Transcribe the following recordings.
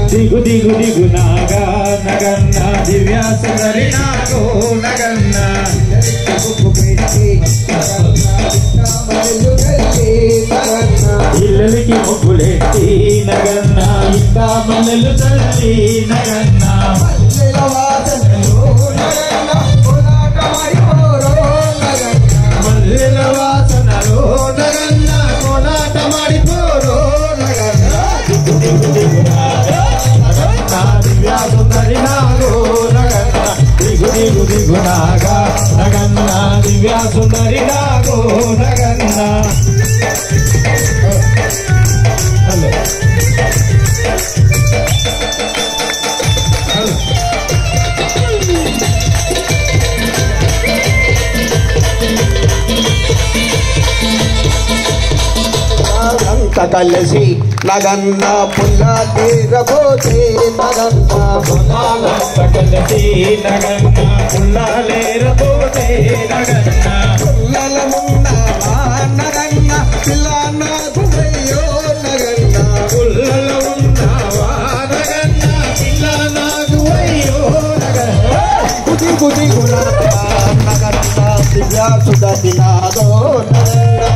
दिगु दिगु दिगु नागा नगन्ना दिव्या सुंदरी नागो नगन्ना इल्ललिकी मुग्गुलेट्टी नगन्ना इंदा मल्लेलु चल्ली नगन्ना मल्लेల వాసనలో నగన్నా కోలాటమై Porro నగన్నా Mallela వాసనలో నగన్నా కోలాటమై Porro నగన్నా दिगु दिगु दिगु नागा दिव्या सुंदरी नागो नगन्ना दिगु दिगु दिगु नागा नगन्ना दिव्या सुंदरी नागो नगन्ना कलसी नगन्ना पुल्ला तेरबोते नगन्ना कलसी नगन्ना पुल्ला लेरबोते नगन्ना पुल्लल मुन्नावा नगन्ना पिल्लाना गुवैयो नगन्ना पुल्लल मुन्नावा नगन्ना पिल्लाना गुवैयो नगन्ना गुदी गुदी गुनावा नगन्ना दिव्या सुदति नादो नगन्ना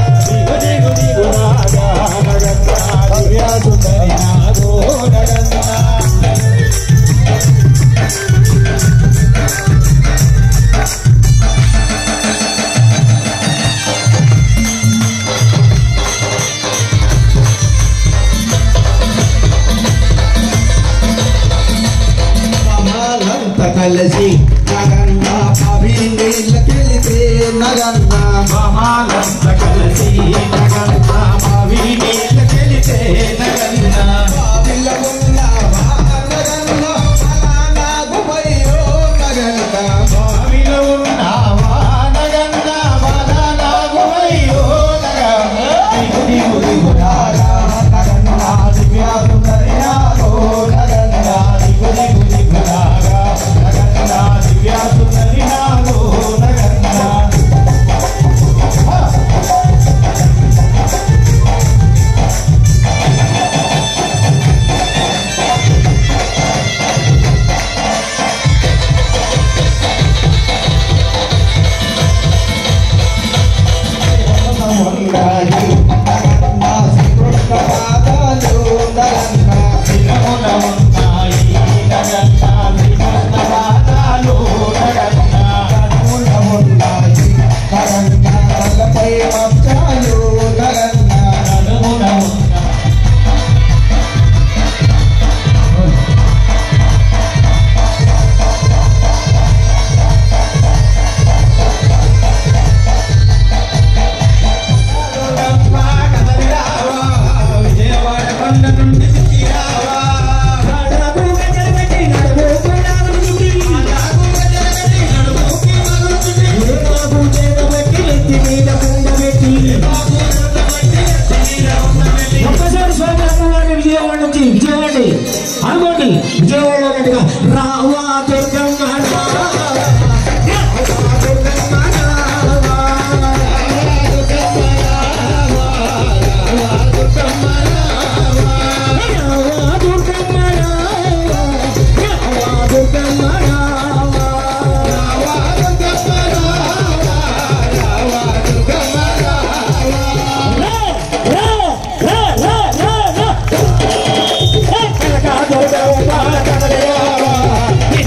गुदी गुदी गुनागा नगन्ना दिव्या सुंदरी नादो नगन्ना कलसी नगन्ना पावी नील केलिते नगन्ना मामालंत कलसी नगन्ना पावी नील केलिते नगन्ना Powell मुन्नावा नगन्ना Palana गुवैयो नगन्ना Powell मुन्नावा नगन्ना Palana गुवैयो नगन्ना Digu Digu Naga नगन्ना Divya Sundari Nago नगन्ना Digu Digu Digu Naga नगन्ना Divya Sundari Nago नगन्ना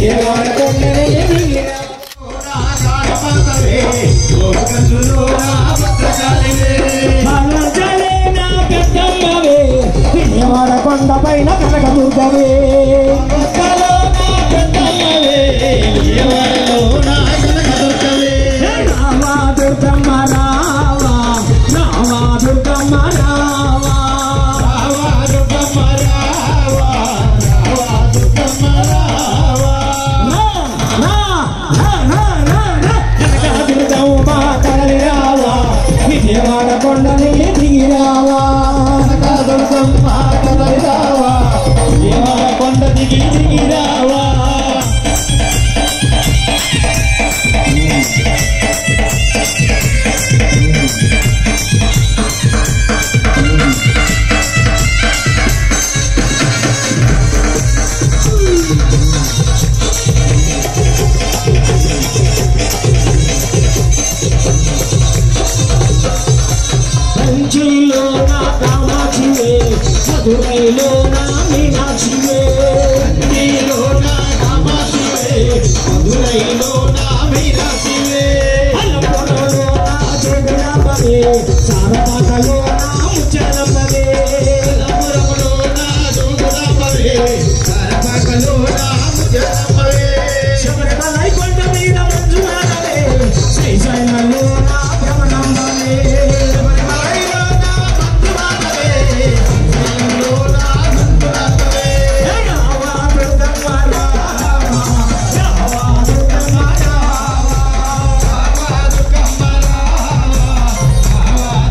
You want రైలో నా మీరాసివే సారపాకలో నా ముచ్చలమ్మవే రమరమలో నా జోగులాంబవే సారపాకలో నా ముచ్చలమ్మవే శబరిమలై కొండ మీద మంజునాథవే శ్రీశైలంలో నా భ్రమణంబవే శబరిమలైలో నా మంజునాథవే శ్రీశైలంలో నా మంజునాథవే రావా దుర్గమ్మ రావా రావా దుర్గమ్మ రావా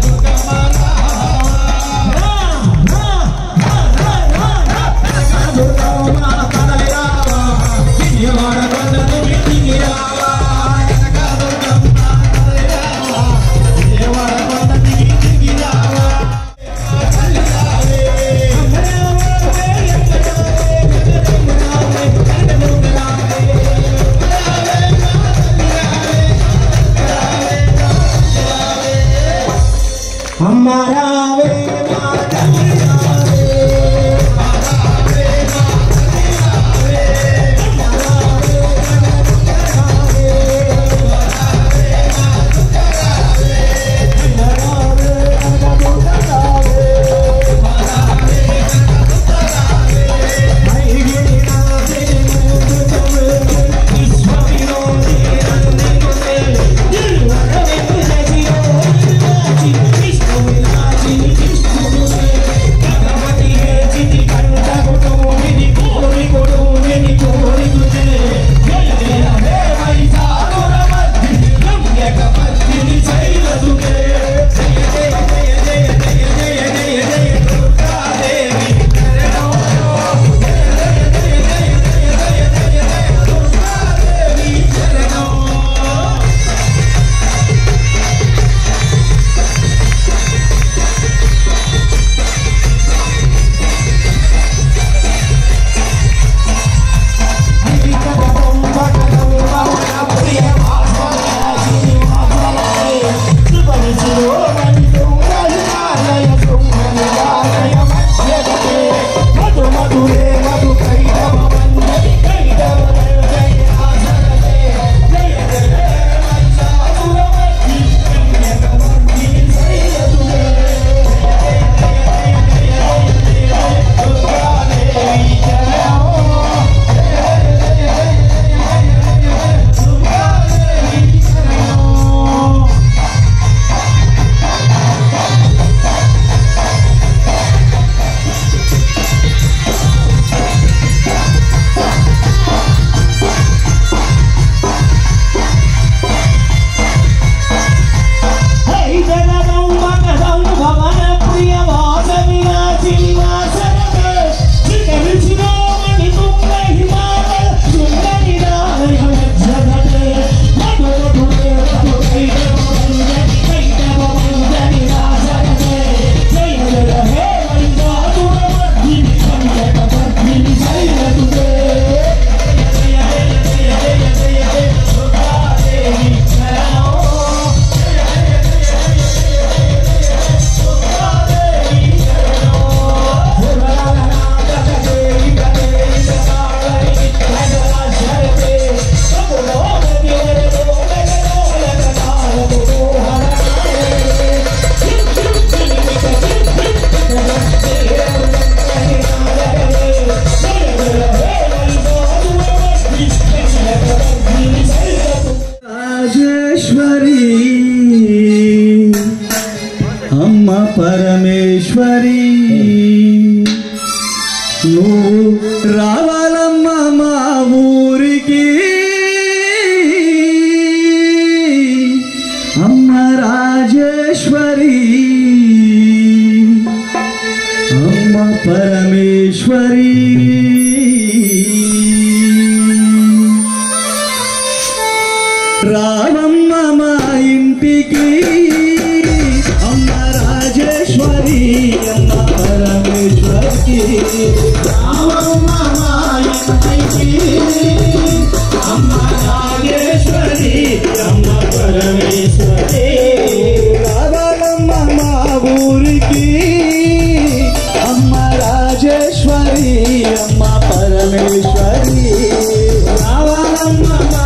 దుర్గమ్మ అమ్మరావే పరమేశ్వరి నువ్వు రావాలమ్మ మా ఊరికి అమ్మ రాజేశ్వరి అమ్మ పరమేశ్వరి రావమ్మ మా ఇంటికి అమ్మ రాజేశ్వరి అమ్మ పరమేశ్వరి రావమ్మ మా ఇంటికి అమ్మ రాజేశ్వరి అమ్మ పరమేశ్వరి రావాలమ్మ మా ఊరికి అమ్మ రాజేశ్వరి అమ్మ పరమేశ్వరి రావాలమ్మ మా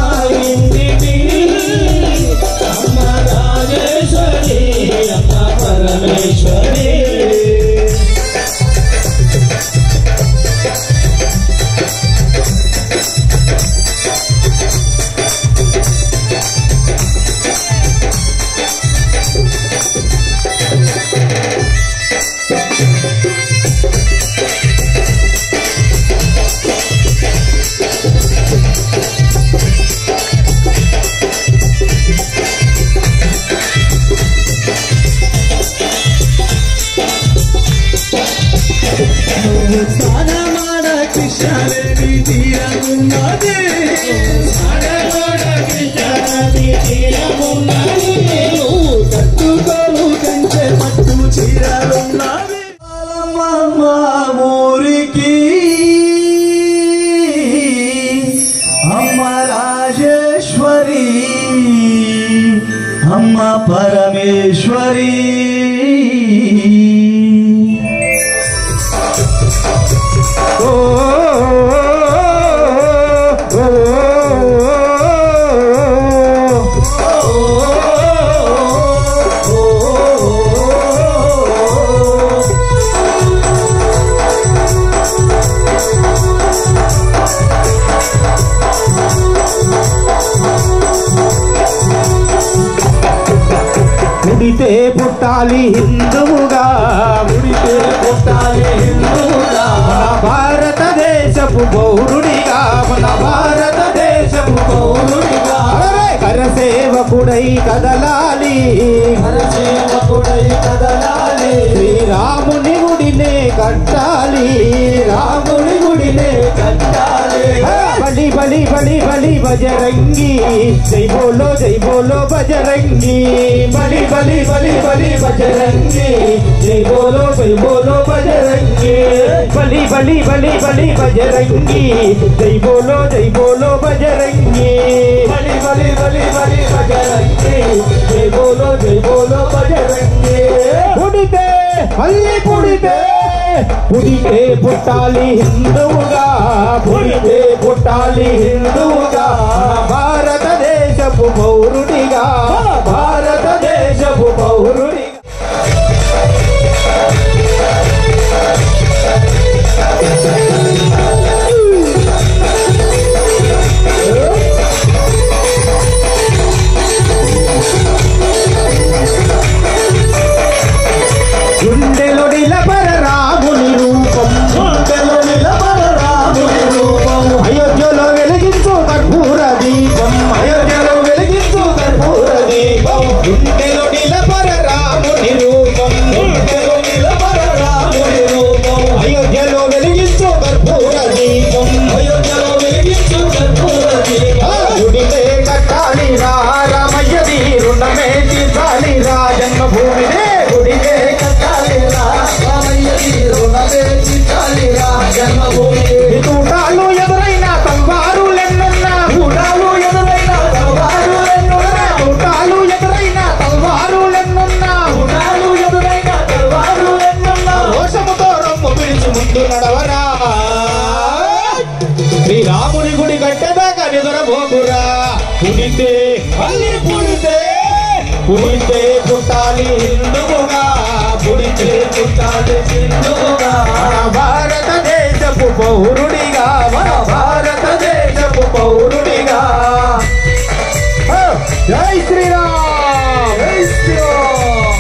కట్టుకోలు కంచె పట్టు చీరలున్నవి ఊరికి అమ్మ రాజేశ్వరి అమ్మ పరమేశ్వరి పుడితే పుట్టాలి హిందువుగా పుడితే పుట్టాలి హిందువుగా మన భారతదేశపు పౌరుడిగా మన భారతదేశపు పౌరుడిగా కరసేవకుడై కదలాలి కరసేవకుడై కదలాలి శ్రీరాముని గుడినే కట్టాలి రాముని గుడినే కట్టాలి బలి బలి బలి బలి బజరంగి జై బోలో బజరంగి బలి బలి బలి బలి బజరంగి జై బోలో బజరంగి బలి బలి బలి బలి బజరంగి జై బోలో బజరంగి బలి బలి బలి బలి బజరంగి జై బోలో బజరంగి పుడితే మళ్ళీ పుడితే పుడితే పుట్టాలి హిందువుగా పుడితే పుట్టాలి హిందువుగా భారతదేశపు పౌరుడిగా భారతదేశపు పౌరుడిగా గుండెలో నిలబర రాముని రూపం గుండెలో నిలబర రాముని రూపం అయోధ్యలో వెలిగించు కర్పూర దీపం అయోధ్యలో వెలిగించు కర్పూర దీపం గుండెలో నిలబర రాముని రూపం గుండెలో నిలబర రాముని రూపం అయోధ్యలో వెలిగించు కర్పూర దీపం అయోధ్యలో వెలిగించు కర్పూర దీపం గుడితే కట్టాలి రా రామయ్యది రుణమే తీర్చాలి రా జన్మభూమినే గుడితే తూటాలు ఎదురైనా తల్వారులెన్నున్నా తూటాలు ఎదురైనా తల్వారులెన్నున్నా తూటాలు ఎదురైనా తల్వారులెన్నున్నా తూటాలు ఎదురైనా తల్వారులెన్నున్నా రోషముతో రొమ్ము పిలిచి ముందు నడవరా శ్రీరాముని గుడి కట్టేదాకా నిద్రపోకురా పుడితే మళ్ళీ పుడితే పుడితే పుట్టాలి హిందువుగా పుడితే పుట్టాలి హిందువుగా భారతదేశపు పౌరుడిగా మన భారతదేశపు పౌరుడిగా జై శ్రీరామ్ జై శ్రీరామ్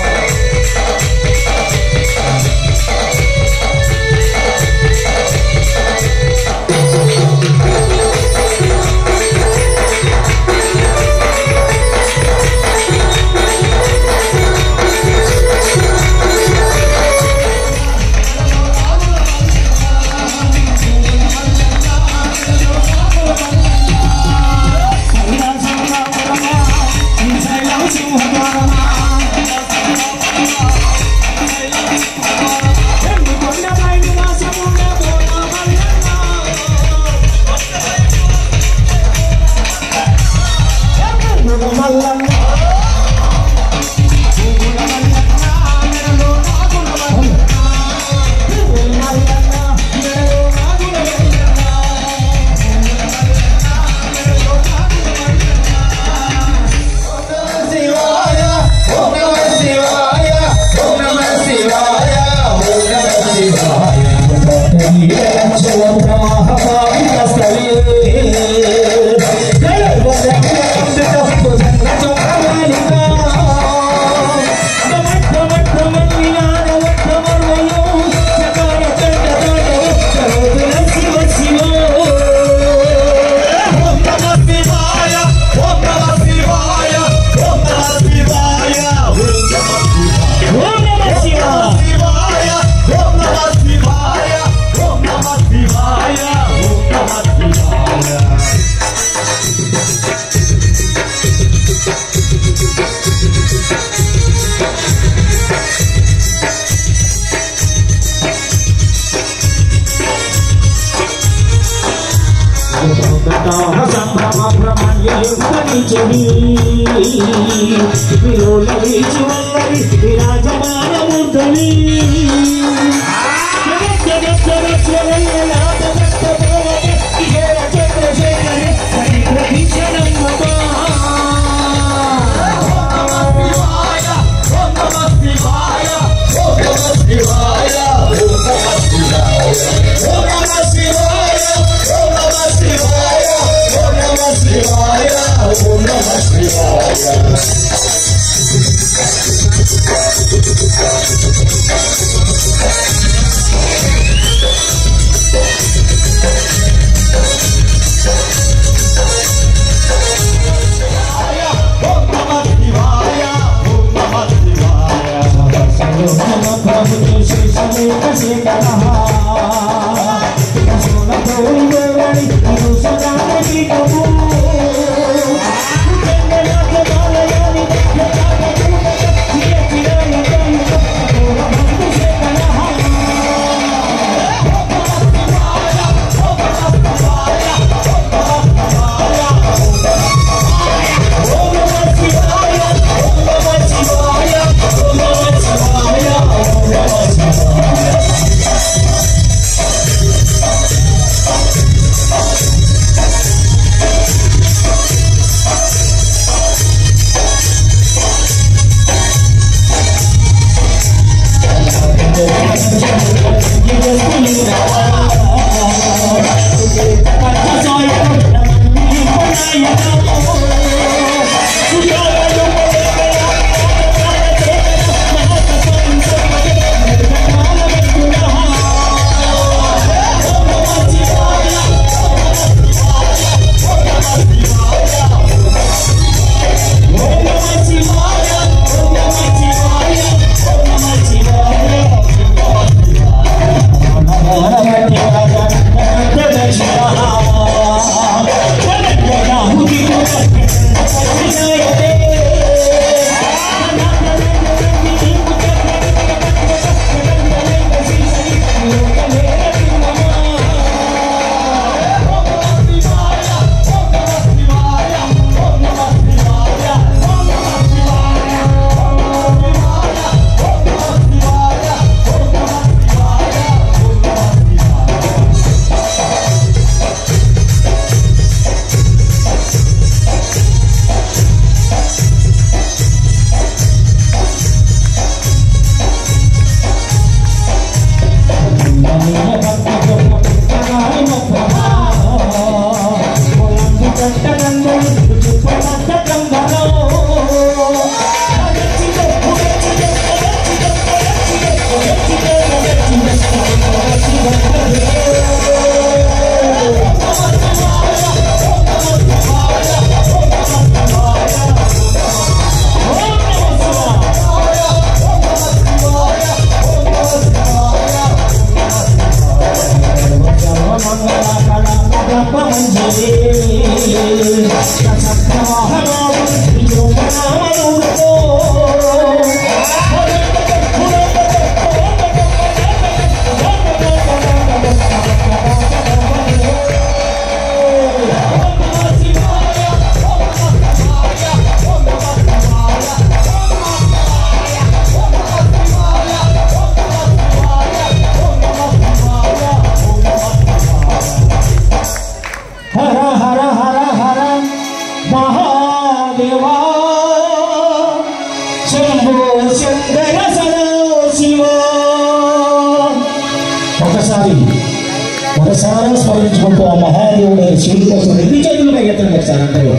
ఒకసారి స్మరించుకుంటూ ఆ మహాదేవుడు శివుడి కోసం రెండు చేతులుగా ఎత్తున వచ్చారంటారు.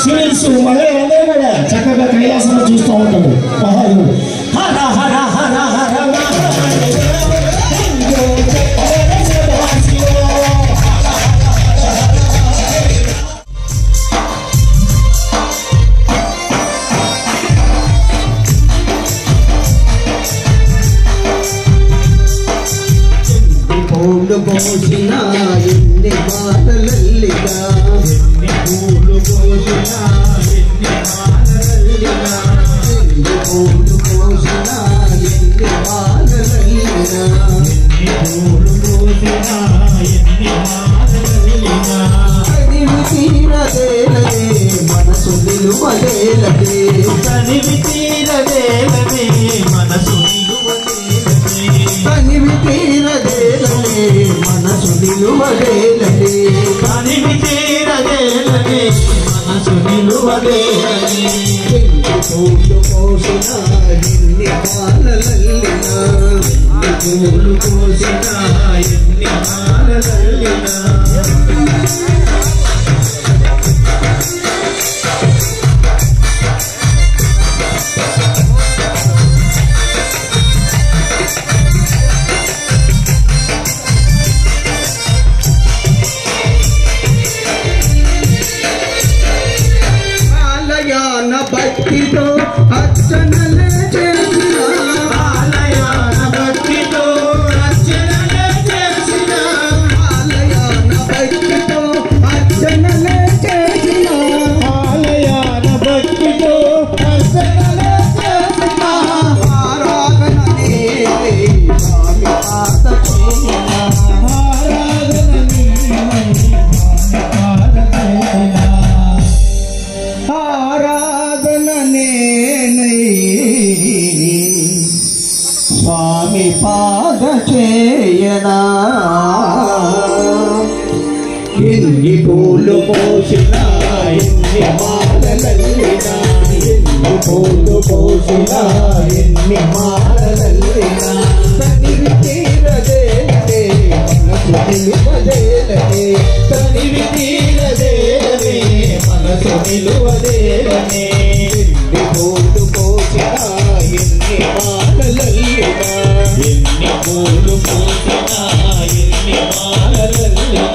శివుడు మహిళలందరూ కూడా చక్కగా కైలాసంలో చూస్తూ ఉంటారు. మహాదేవుడు హర హర హర హర పోసిన ఎన్ని బాటలల్లిగా ఎన్ని పూలు పోసిన తీరదేలనే మనసు నిలువలేలనే తనివి తీరదేలనే మనసు నిలువలేలనే తనివి తీరదేలనే మనసు నిలువలేలనే తనివి తీరదేలనే మనసు నిలువలేలనే పూలు పోసిన ఎన్ని మాలలల్లినా పూలు కోసిన ఎన్ని మాలలల్లినా భక్తితో అర్చనలే చేసిన ఆలయాన భక్తితో అర్చనలే చేసిన ఆలయాన భక్తితో అర్చనలే చేసిన ఆలయాన భక్తితో అర్చనలే చేసిన ఆరాధన నీవే స్వామి పాద చేసిన ఆరాధన నీవై ఆరాధన నేనై స్వామి పాద చేయనా ఎన్ని పూలు పోసిన ఎన్ని మాలలల్లినా ఎన్ని పూలు పోసిన ఎన్ని మాలలల్లినా తనివి తీరదేలనే మనసు నిలువదేలనే తనివి తీరదేలనే మనసు నిలువదేలనే ఎన్ని పూలు పోసిన ఎన్ని మాలలల్లినా ఎన్ని పూలు పూసినా ఎన్ని మాలలల్లినా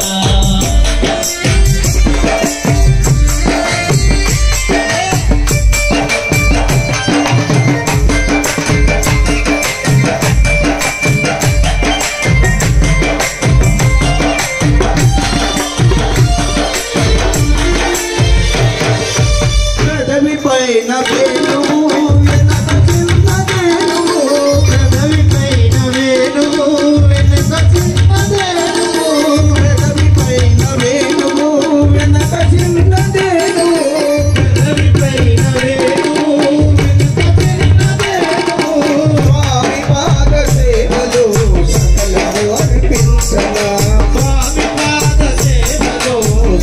పెదవి పైన వేణువు వెనక చిన్నదేనువు పెదవి పైన వేణువు వెనుక చిన్నదేనువు పెదవి పైన వేణువు వెనక చిన్నదేనువు పెదవి పైన వేణువు వెనుక చిన్నదేనువు స్వామి పాద సేవలు సకలము అర్పించనా స్వామి పాద సేవలో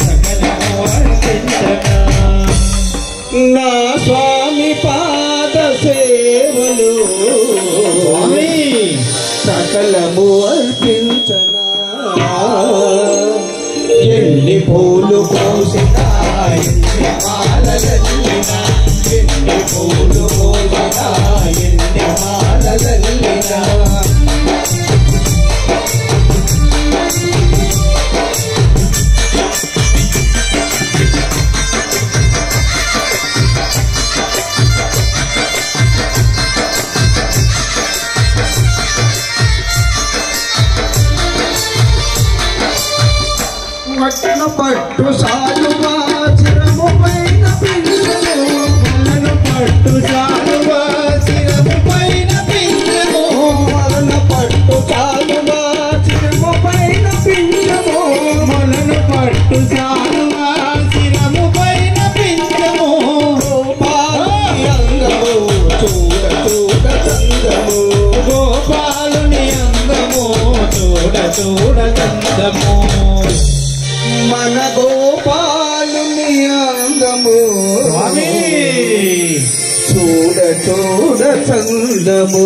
సకలము అర్పించగా నా స్వామి పాద సేవలు స్వామి సకలము అర్పించనా ఎన్ని పూలు కోసినా ఎన్ని మాలలల్లినా ఎన్ని పూలు కోసినా ఎన్ని మాలలల్లినా పట్టణ పట్టు సాలువా చిరము పైన పింఛను వలన పట్టు చాలువా శిరము పైన పింఛము వలన పట్టు సాలువా చిరము పైన పింఛను వలన పట్టు చాలువా శిరము పైన పింఛము గోపాలుని అందము చూడ చూడ చందము గోపాలుని అందము చూడ చూడ చందము మన గోపాలుని అందము స్వామి చూడ చూడ చందము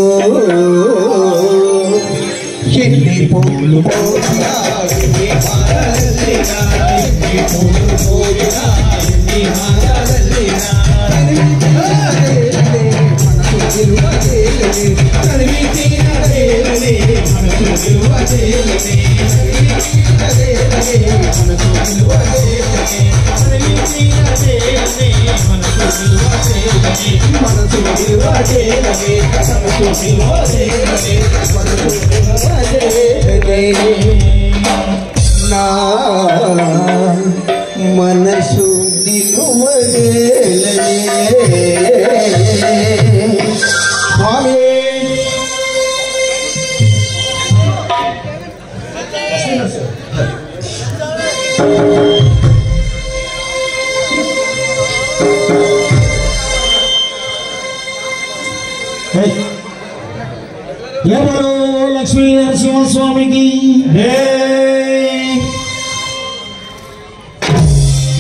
ఎన్ని పూలు పోసినా ఎన్ని మాలలల్లినా ఎన్ని పూలు పోసినా ఎన్ని మాలలల్లినా మనసు నిలువదేలనే తనివి తీరదేలనే మనసు నిలువదేలనే మనసు నిలువదేలనే తనివి తీరదేలనే మనసు నిలువదేలనే మనసు నిలువదేలనే మనసు నిలువదేలనే మనసు నిలువదేలనే నా మనసు నిలువదేలనే స్వామి ఎవరు లక్ష్మీ నరసింహస్వామికి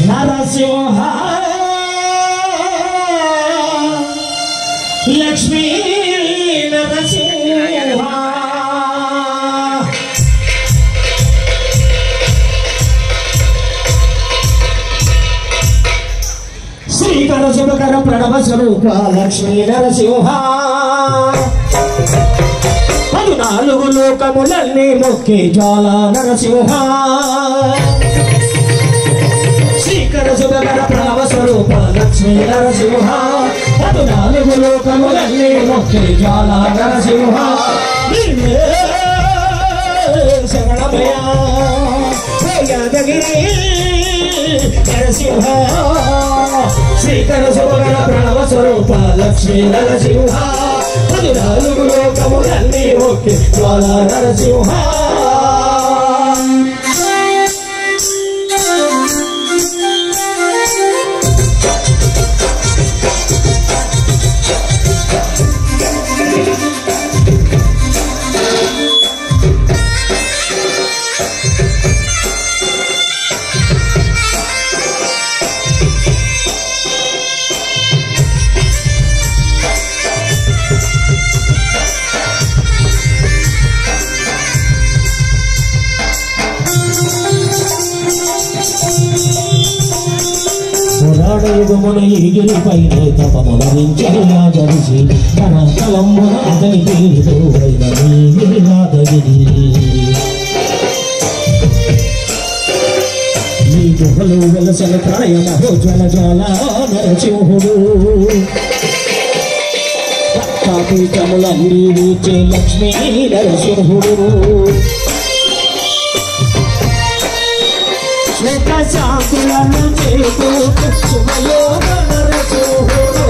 నరసింహ లక్ష్మీ నరసింహ శ్రీకర శుభకర ప్రణవ స్వరూప లక్ష్మీ నరసింహ 14 లోకములన్నీ మొక్కి జ్వాల నరసింహ శ్రీకర శుభకర ప్రణవ స్వరూప లక్ష్మీ నరసింహ 14 లోకములన్నీ మొక్కి జ్వాల నరసింహ శరణమయ యాదగిరి నరసింహ శ్రీకర శుభకర ప్రణవ స్వరూప లక్ష్మీ నరసింహ 14 లోకములన్నీ మొక్కి జ్వాల నరసింహ యుగమున ఎగిరి పైన తపములరించేలా జరిసి మన కలమ్మున అతని పేరుతో యాదగిరి ఈ గుహలు వెలసల ప్రళయమహో జ్వల జ్వాల నరసింహుడు పీఠములన్నీ వీచే లక్ష్మీ నరసింహుడు శాంతులను చేతూ శుభయోగ నరసింహుడు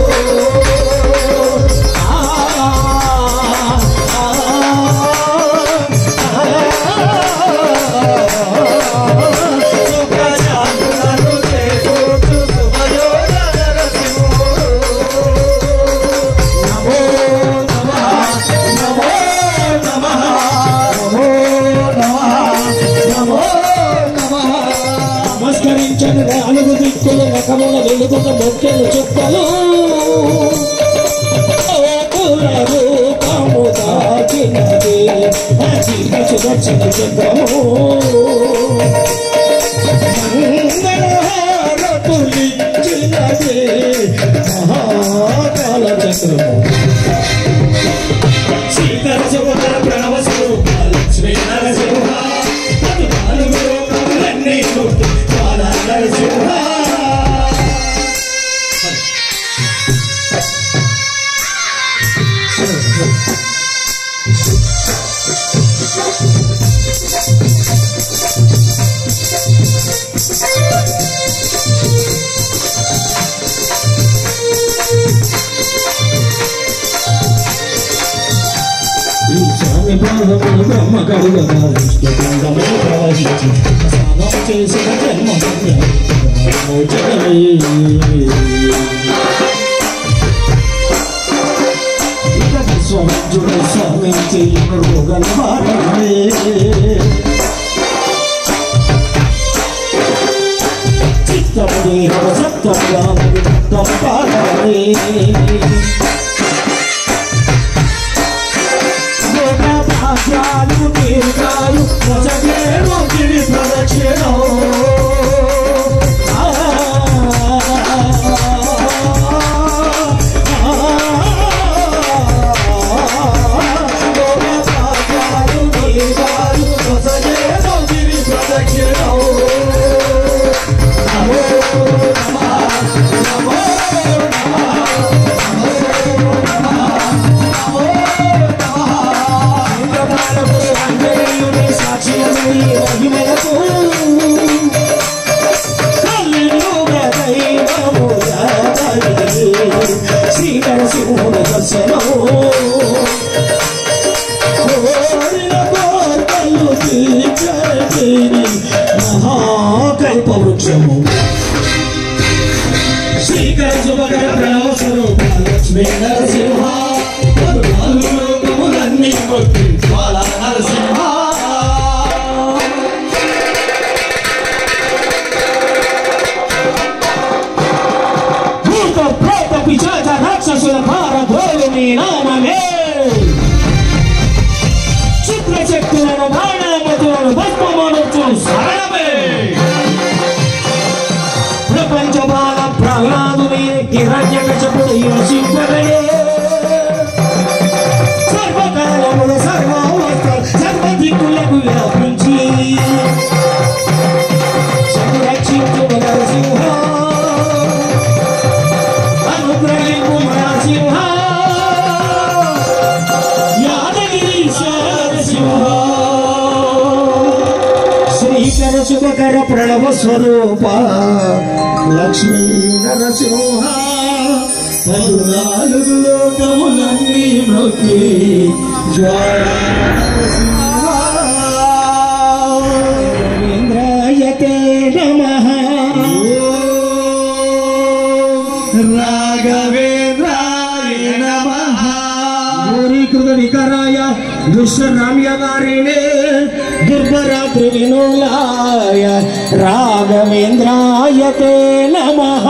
నాలుగు దిక్కుల రకముల వెలుగుత మొక్కలు చుక్కలు రూపము దాచినది సుదర్శన చంద్రము మంగళహారతులిచ్చినది మహాకాల చక్రము శ్రీకర శుభకర ప్రణవ స్వరూప లక్ష్మీ నరసింహ 14 లోకములన్నీ మొక్కి జ్వాల నరసింహ స్వామి పాదములు బ్రహ్మ కరుగగా విష్ణుపిండము ప్రవహించి స్నానం చేసిన జన్మోచనమే విశ్వమంజుడు స్వామి రోగన వారమే చిత్తము దేహ సప్తంగా పాడమే భాగ్యాలు తీర్చాలు మొదటేమో గిరి ప్రదక్షిణం భాగ్యాలు తీర్చాలు మొదటేమో గిరి ప్రదక్షిణం నమో నమః నమో సాక్షి మహిమలకు హిరణ్యకశపుడు యోసింపగలే సర్వకాలముల సర్వావస్థ సర్వదిక్కులకు వ్యాపించి సంరక్షించు నరసింహ అనుగ్రహింపు నరసింహ యాదగిరి నరసింహ శ్రీకర శుభకర ప్రణవ స్వరూప లక్ష్మీ నరసింహ పదునాలుగు లోకములన్నీ నొక్కి రవీంద్రాయతే నమః రాఘవేంద్రాయ నమః గౌరీకృత వికారాయ దుష్యరామ్యవారిణే దుర్గరాత్రి వినోలాయ రాఘవేంద్రాయతే నమః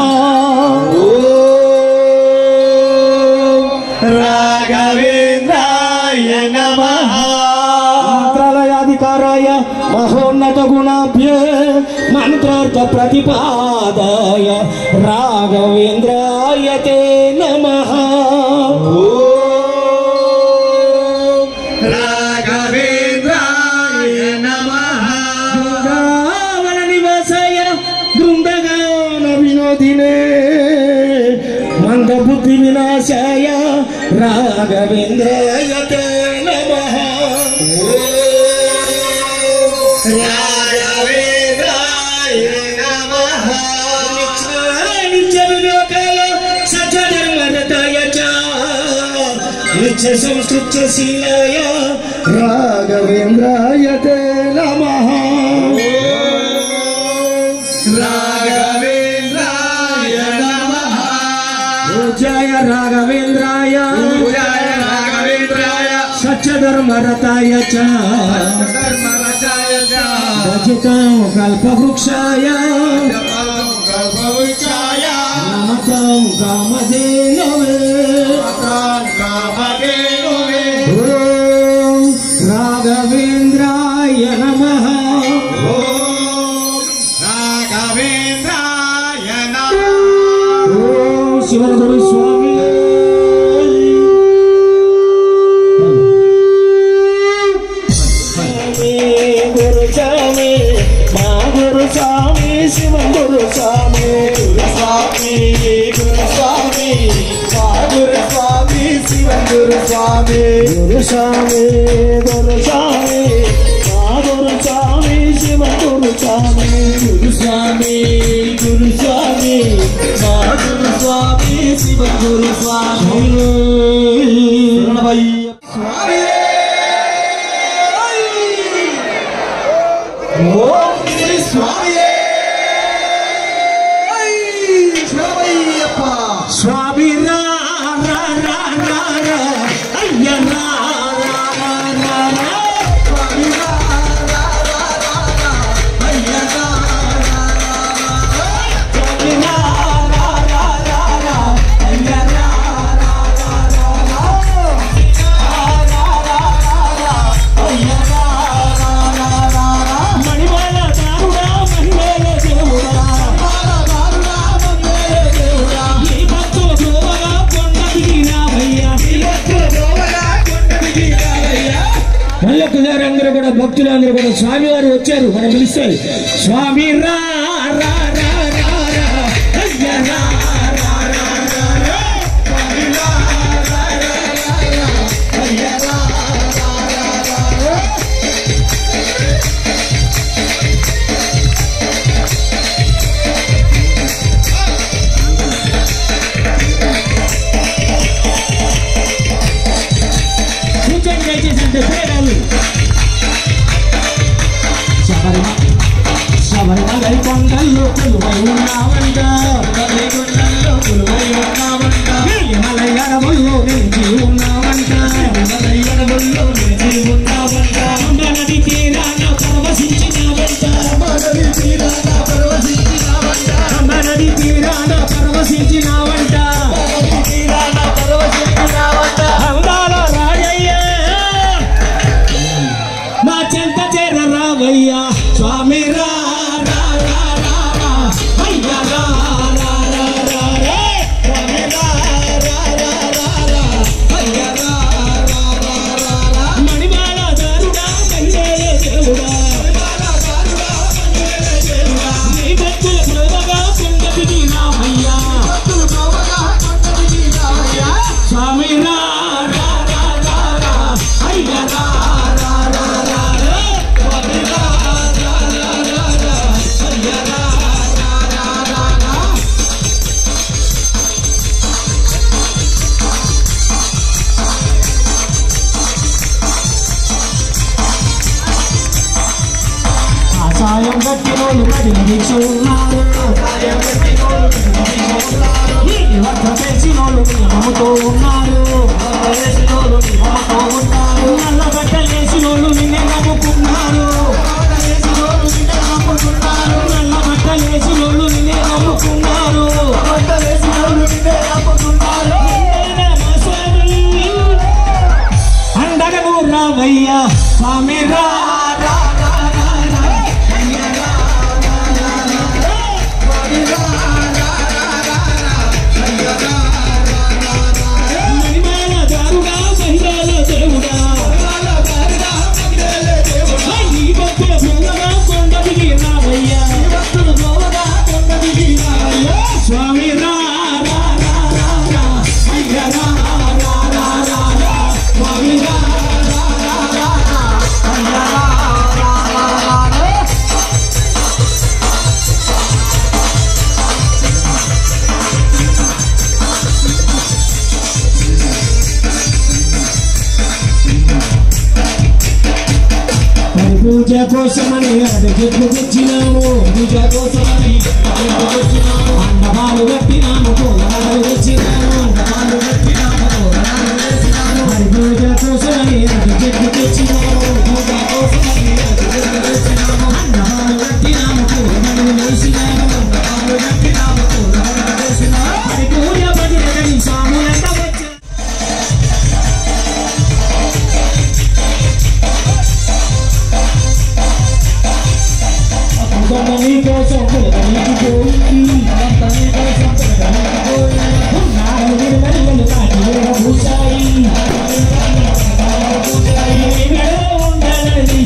రాఘవేంద్రాయ నమః మంత్రాలయాధికారాయ మహోన్నత గుణాభ్యే మంత్రార్థ ప్రతిపాదాయ రాఘవేంద్రాయతే నమః రాఘవేంద్రాయ నమః బృందావన నివాసాయ బృందగాన వినోదినే మందబుద్ధి వినాశాయ రాఘవేంద్రాయతే నమః రాఘవేంద్రాయ నమః నిత్య విలోకాయ సచధర్మరతాయ చ నిత్య సంస్కృత్య శీలాయ రాఘవేంద్రాయతే నమః రాఘవేంద్రాయ నమః పూజాయ రాఘవేంద్రాయ పూజాయ రాఘవేంద్రాయ సత్యధర్మరతాయ చ ధర్మరచాయ చ భజితం కల్పవృక్షాయ కల్పవృక్షాయ నమతం కామధేనవే కామధేనువే ఓం రాఘవేంద్రాయ నమః ఓం రాఘవేంద్రాయ నమః ఓం శివగురు స్వామి గురు స్వామి మా గురు స్వామి శివ గురు స్వామి స్వామి గురు స్వామి మా గురు స్వామి శివ గురు స్వామి గురు స్వామి గురు స్వామి మా గురు స్వామి శివ గురు స్వామి గురు స్వామి గురు స్వామి మా గురు స్వామి శివ గురు స్వామి స్వామి ఓం శ్రీ స్వామి శివయ్యప్ప స్వామి రా రా రా రా రా అయ్య రా రా రా రా రా స్వామి రా రా రా రా రా అయ్య రా రా రా రా స్వామి రా రా రా రా రా అయ్య రా రా రా రా రా రా రా రా అయ్య రా రా రా రా రా మణిమాల దారుడా మహిమేల దేవుడా ఈ భక్తుల ప్రోవగా కొండ దిగినావయ్యా మళ్ళీ ఒకసారి అందరూ కూడా భక్తులందరూ కూడా స్వామి వారు వచ్చారు మనం పిలిస్తే స్వామి రా రా రా రా రా అయ్య రా రా రా రా రా స్వామి రా రా రా రా రా అయ్య రా రా రా రా రా కూర్చొని దయచేసి పేరాలు శబరిమలై కొండల్లో కొలువై ఉన్నావంట మలై అడవుల్లో నిలిచి ఉన్నావంట నది తీరాన పరవశించినావంట నది తీరాన పరవశించినావంట అందాల రాజయ్య మా చెంత చేర రావయ్యా స్వామి రా రా రా రా రా అయ్య రా రా రా రా రే స్వామి కట్టినోళ్ళు కఠిన దీక్ష ఉన్నారు వద్ద చేసినోళ్ళు నియమముతో ఉన్నారు నల్ల బట్టలేసినోళ్ళు నిన్నే నమ్ముకున్నారు నల్ల బట్టలేసినోళ్ళు నిన్నే నమ్ముకున్నారు అండగను రావయ్యా స్వామి రా పూజ కోసమని అడిగెట్లు తెచ్చినాము పూజ కోసమని అండమాలు కట్టినాము పూలలు తెచ్చినాము అండమాలు కట్టినాము పూజ కోసమని అడిగెట్లు తెచ్చినాము పూజ కోసమని అడిగెట్లు తెచ్చినాము అండమాలు కట్టినాము పూలలు వేసినాము అండమాలు కట్టినాము పూలలు వేసినాము పూజ భజనని సాములంత వచ్చారు నీ కోసం నీకు పోయింది భూసాయి ఉండాలని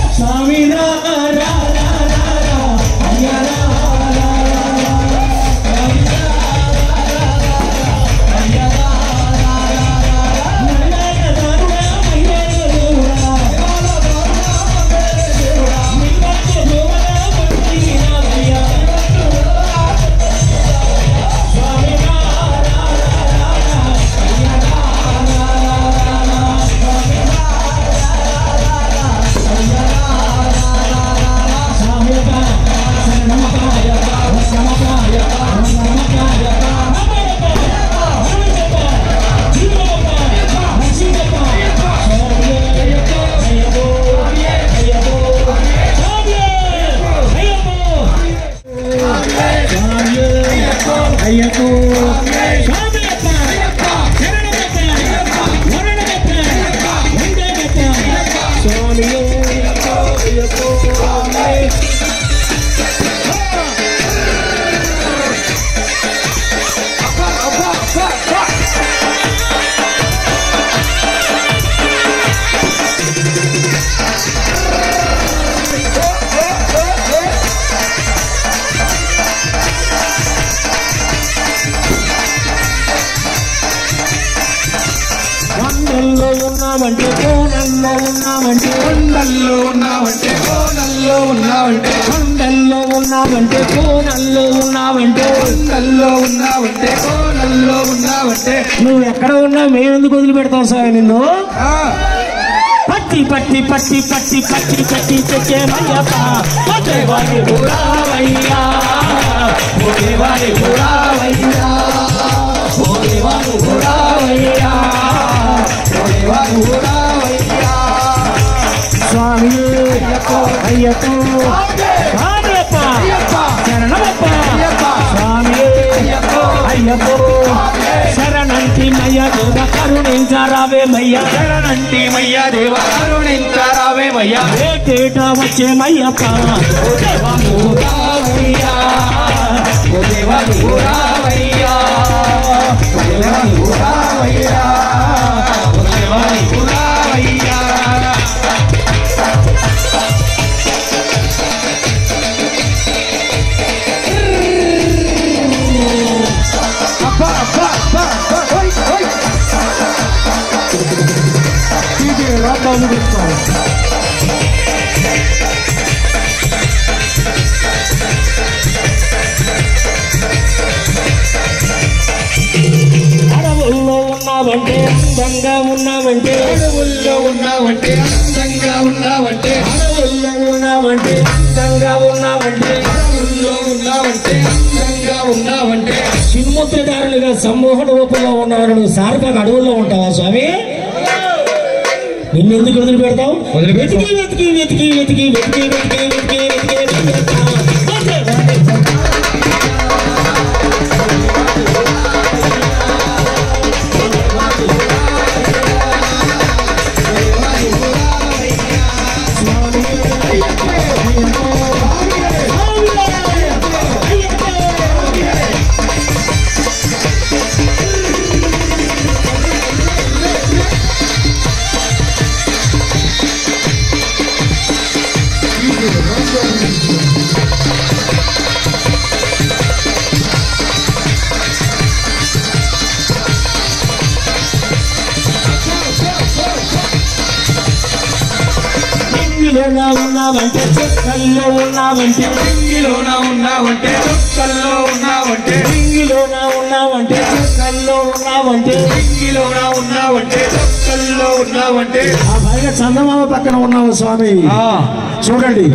స్వామి ఉన్నావంటే కోనల్లో ఉన్నావంటే కొండల్లో ఉన్నావంటే కోనల్లో ఉన్నావంటే కొండల్లో ఉన్నావంటే కోనల్లో ఉన్నావంటే కొండల్లో ఉన్నావంటే కోనల్లో ఉన్నావంటే నువ్వు ఎక్కడ ఉన్నా మేమెందుకు వదిలిపెడతాం సార్ నిన్ను పట్టి పట్టి పట్టి పట్టి పట్టి పట్టి తెచ్చేమయ్యప్ప దేవాని బురావయ్యా ఓ దేవాని బురావయ్యా ఓ దేవాని బురావయ్యా స్వామి అయ్యప్ప శరణమప్ప స్వామి అయ్యప్ప శరణంటి మయ్య దేవ కరుణించరావే మయ్య శరణంటి మయ్య దేవ కరుణించరావే మయ్య ఏటేట వచ్చే మయ్యప్ప ఉన్నావంటే అందంగా ఉన్నావంటే అడవుల్లో ఉన్నావంటే అందంగా ఉన్నావంటే అడవుల్లో ఉన్నావంటే అందంగా ఉన్నావంటే అడవుల్లో ఉన్నావంటే అందంగా ఉన్నావంటే చిన్ముద్రదారులుగా సమ్మోహన రూపంలో ఉన్నవారు నువ్వు సారథగా అడవుల్లో ఉంటావా స్వామి? నిన్నెందుకు వదిలిపెడతావు? వెతికి వెతికి వెతికి వెతికి వెతికి వెతికి వెతికి వెతికి ఉన్నావంటే చుక్కల్లో ఉన్నావంటే రింగిలోన ఉన్నావంటే చుక్కల్లో ఉన్నావంటే రింగిలోన ఉన్నావంటే చుక్కల్లో ఉన్నావంటే రింగిలోన ఉన్నావంటే చుక్కల్లో ఉన్నావంటే ఆ పైగా చందమామ పక్కన ఉన్నావు స్వామి. చూడండి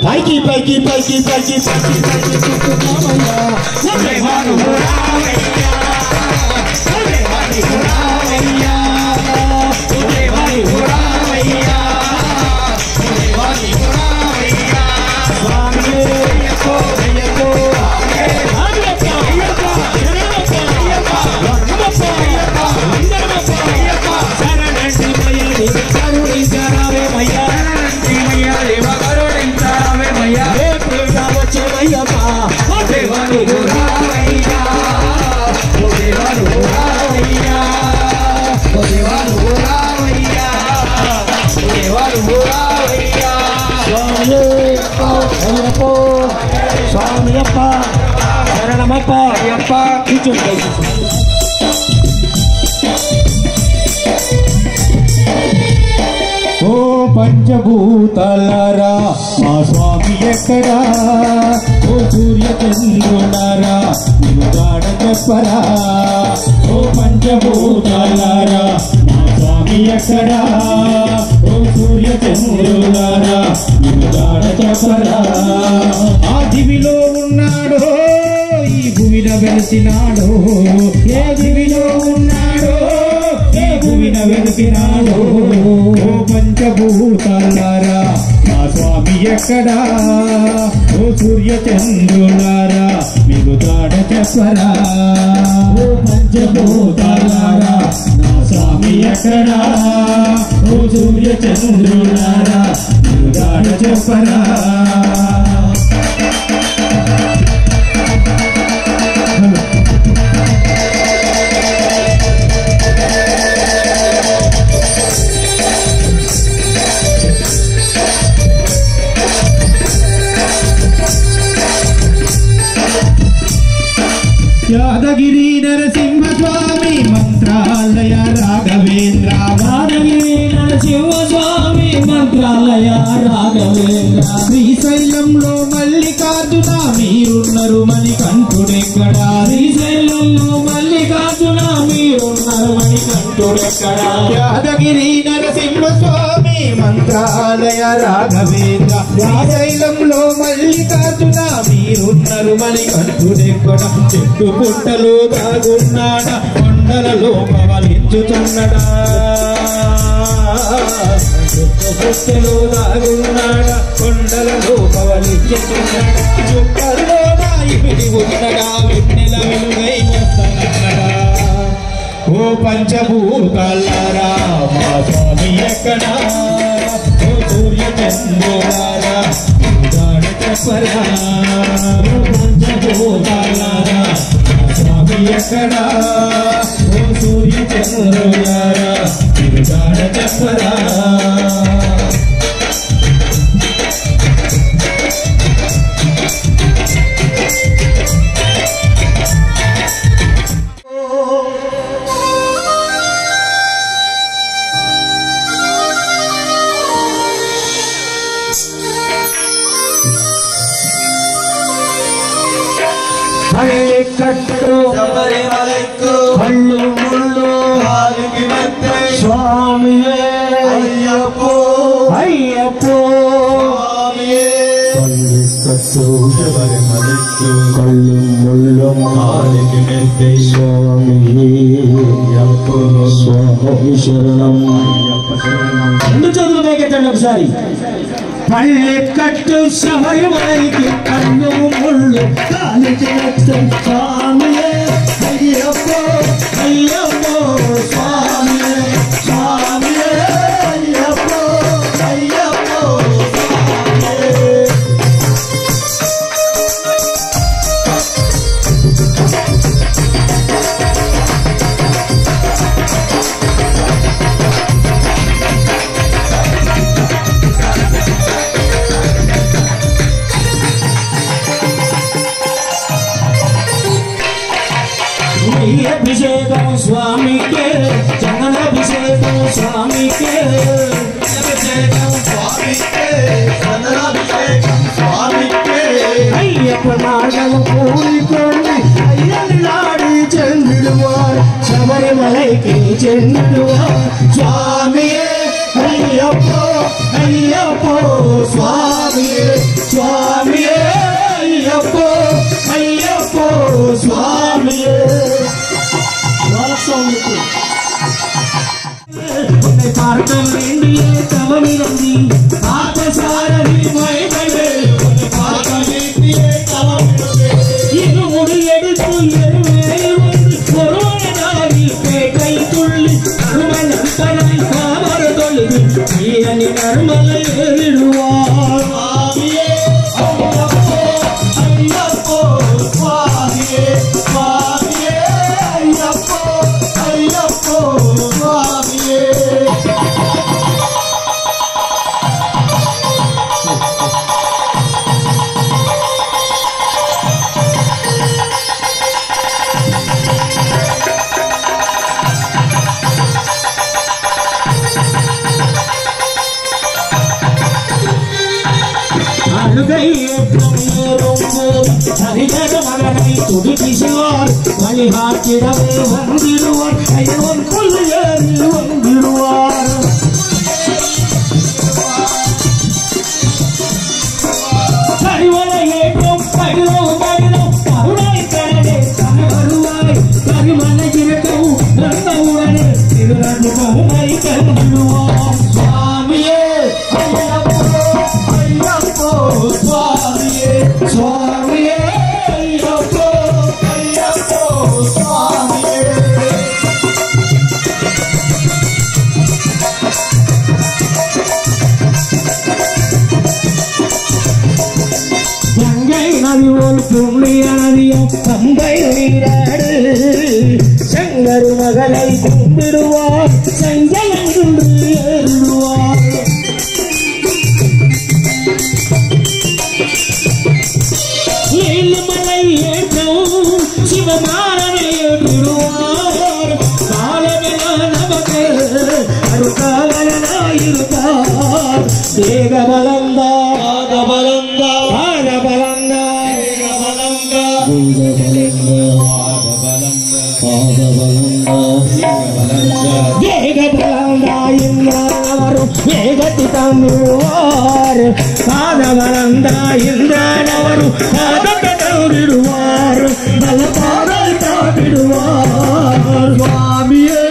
పైకి పైకి పైకి పైకి పైకి పైకి చూస్తున్నామయ్యా. స్వామియప్ప శరణమప్ప అయ్యప్ప కూర్చోండి. ఓ పంచభూతాలారా మా స్వామి ఎక్కడా? ఓ సూర్య చంద్రులారా నిన్ను గాడ చెప్పరా? ఓ పంచభూతాలారా మా స్వామి ఎక్కడా? ఓ సూర్య చంద్రులారా నిన్ను గాడ చెప్పరా? ఆ దివిలో ఉన్నాడో ఈ భూమిన వెలిసినాడో, ఏ దివిలో ఉన్నాడో ఏ భూమిన వెలిసినాడో. ఓ పంచభూతాలారా మా స్వామి ఎక్కడా? ఓ సూర్య చంద్రులారా మీకు తాడ చెప్పరా? ఓ పంచభూతాలారా నా స్వామి ఎక్కడా? ఓ సూర్య చంద్రులారా మీకు తాడ చెప్పరా? యాదగిరి నరసింహ స్వామి మంత్రాలయ రాఘవేంద్ర. యాదగిరి నరసింహ స్వామి మంత్రాలయ రాఘవేంద్ర. శ్రీశైలంలో మల్లికార్జున మీరున్నారు మణికంఠుడెక్కడా? శ్రీశైలంలో మల్లికార్జున మీరున్నారు మణికంఠుడెక్కడా? యాదగిరి నరసింహ స్వామి మంత్రాలయ రాఘవేంద్ర. శ్రీశైలంలో మల్లికార్జున మీరున్నారు మణికంఠుడెక్కడా? చెట్టు పుట్టలు దాగున్నాడా? కొండలలో పవలించుతున్నాడా? చెట్టు పుట్టలు దాగున్నాడా? కొండలలో పవలించుతున్నాడా? చుక్కల్లో నాయుడి ఉన్నడా? వెన్నెల వెలుగై వస్తున్నాడా? ఓ పంచభూతాలారా మా స్వామి ఎక్కడా? ఓ సూర్య చంద్రులారా గాడ చెప్పరా? ఓ పంచభూతాలారా మా స్వామి ఎక్కడా? ఓ సూర్య చంద్రులారా గాడ చెప్పరా? కట్టు శబరిమలైకు కళ్ళు ముళ్ళు சுவாமியே ஐயப்போ ஐயப்போ சுவாமியே கட்டு மலைக்கு கல்லும் முள்ளும் காலிக்கு மெத்தை சுவாமியே ஐயப்போ சுவாமி சரணம் ஐயப்ப சரணம் రెండు చేతులు పైకెత్తండి ఒకసారి పల్లె కట్టు శబరిమలైకి కన్ను ముళ్ళు కాలికి రక్తం స్వామియే అయ్యప్పో అయ్యప్పో స్వామియే స్వామియే అయ్యప్పో అయ్యప్పో స్వామియే అభిషేకం స్వామికే చందనాభిషేకం స్వామికే అభిషేకం స్వామికే చందనాభిషేకం స్వామికే అయ్యప్ప మార్గం పూరికోండి అయ్యని నాడి చెందుడువార్ శబరిమలైకి చెందుడువార్ స్వామియే అయ్యప్పో అయ్యప్పో స్వామియే స్వామియే అయ్యప్పో అయ్యప్పో స్వామియే పార్థం ఇండియే తమమిరంది ఆత్మసారది మైబలే పార్థం ఇండియే తమమిరంది இருமுடி எடுத்து எருமையை ஒன்று ஒருவனாகி பேட்டை துள்ளி அருமனந்தனாய் காமர தொழுது ஈரனி நர்மலை ஏறிடுவார் சுவாமியே ஐயப்போ ஐயப்போ சுவாமியே சுவாமியே ஐயப்போ ஐயப்போ சுவாமியே அழுகை ஏற்றம் ஏறும் போது ஹரிகர மகனை துடிக்கிசுவார் வழிகாட்டிடவே வந்திடுவார் ஐயன் கொள்ளு ஏறி வந்திடுவார் கரிவலை ஏற்றம் பகிரும் பகிரும் கருணை கடலே தன வருவாய் கரிமலை இருக்கும் நந்தவுடனே திருநண்டு பகுமை கண்டிடுவார் சுவாமியே ஐயப்போ சுவாமியே சுவாமியே ஐயப்போ ஐயப்போ சுவாமியே கங்கை நதி ஒரு புண்ணிய நதியம் கம்பை நீராடு செங்கரு மகளை கும்பிடுவார் செஞ்சலன்று ஏறிடுவார் ஏழுமலை ஏற்றம் சிவமாரனை ஏற்றிடுவார் காலமெல்லாம் நமக்கு அருகாவலனாயிருப்பார் தேக பலந்தா பாதபலந்தா பாதபலந்தா பலந்தா தேக பலந்தா இன்றவரும் வேகத்தை தந்துடுவார் பாதபலந்தா இன்றவரும் பாதத்தை தந்துடுவார் பல பாதல் தாவிடுவார் சுவாமியே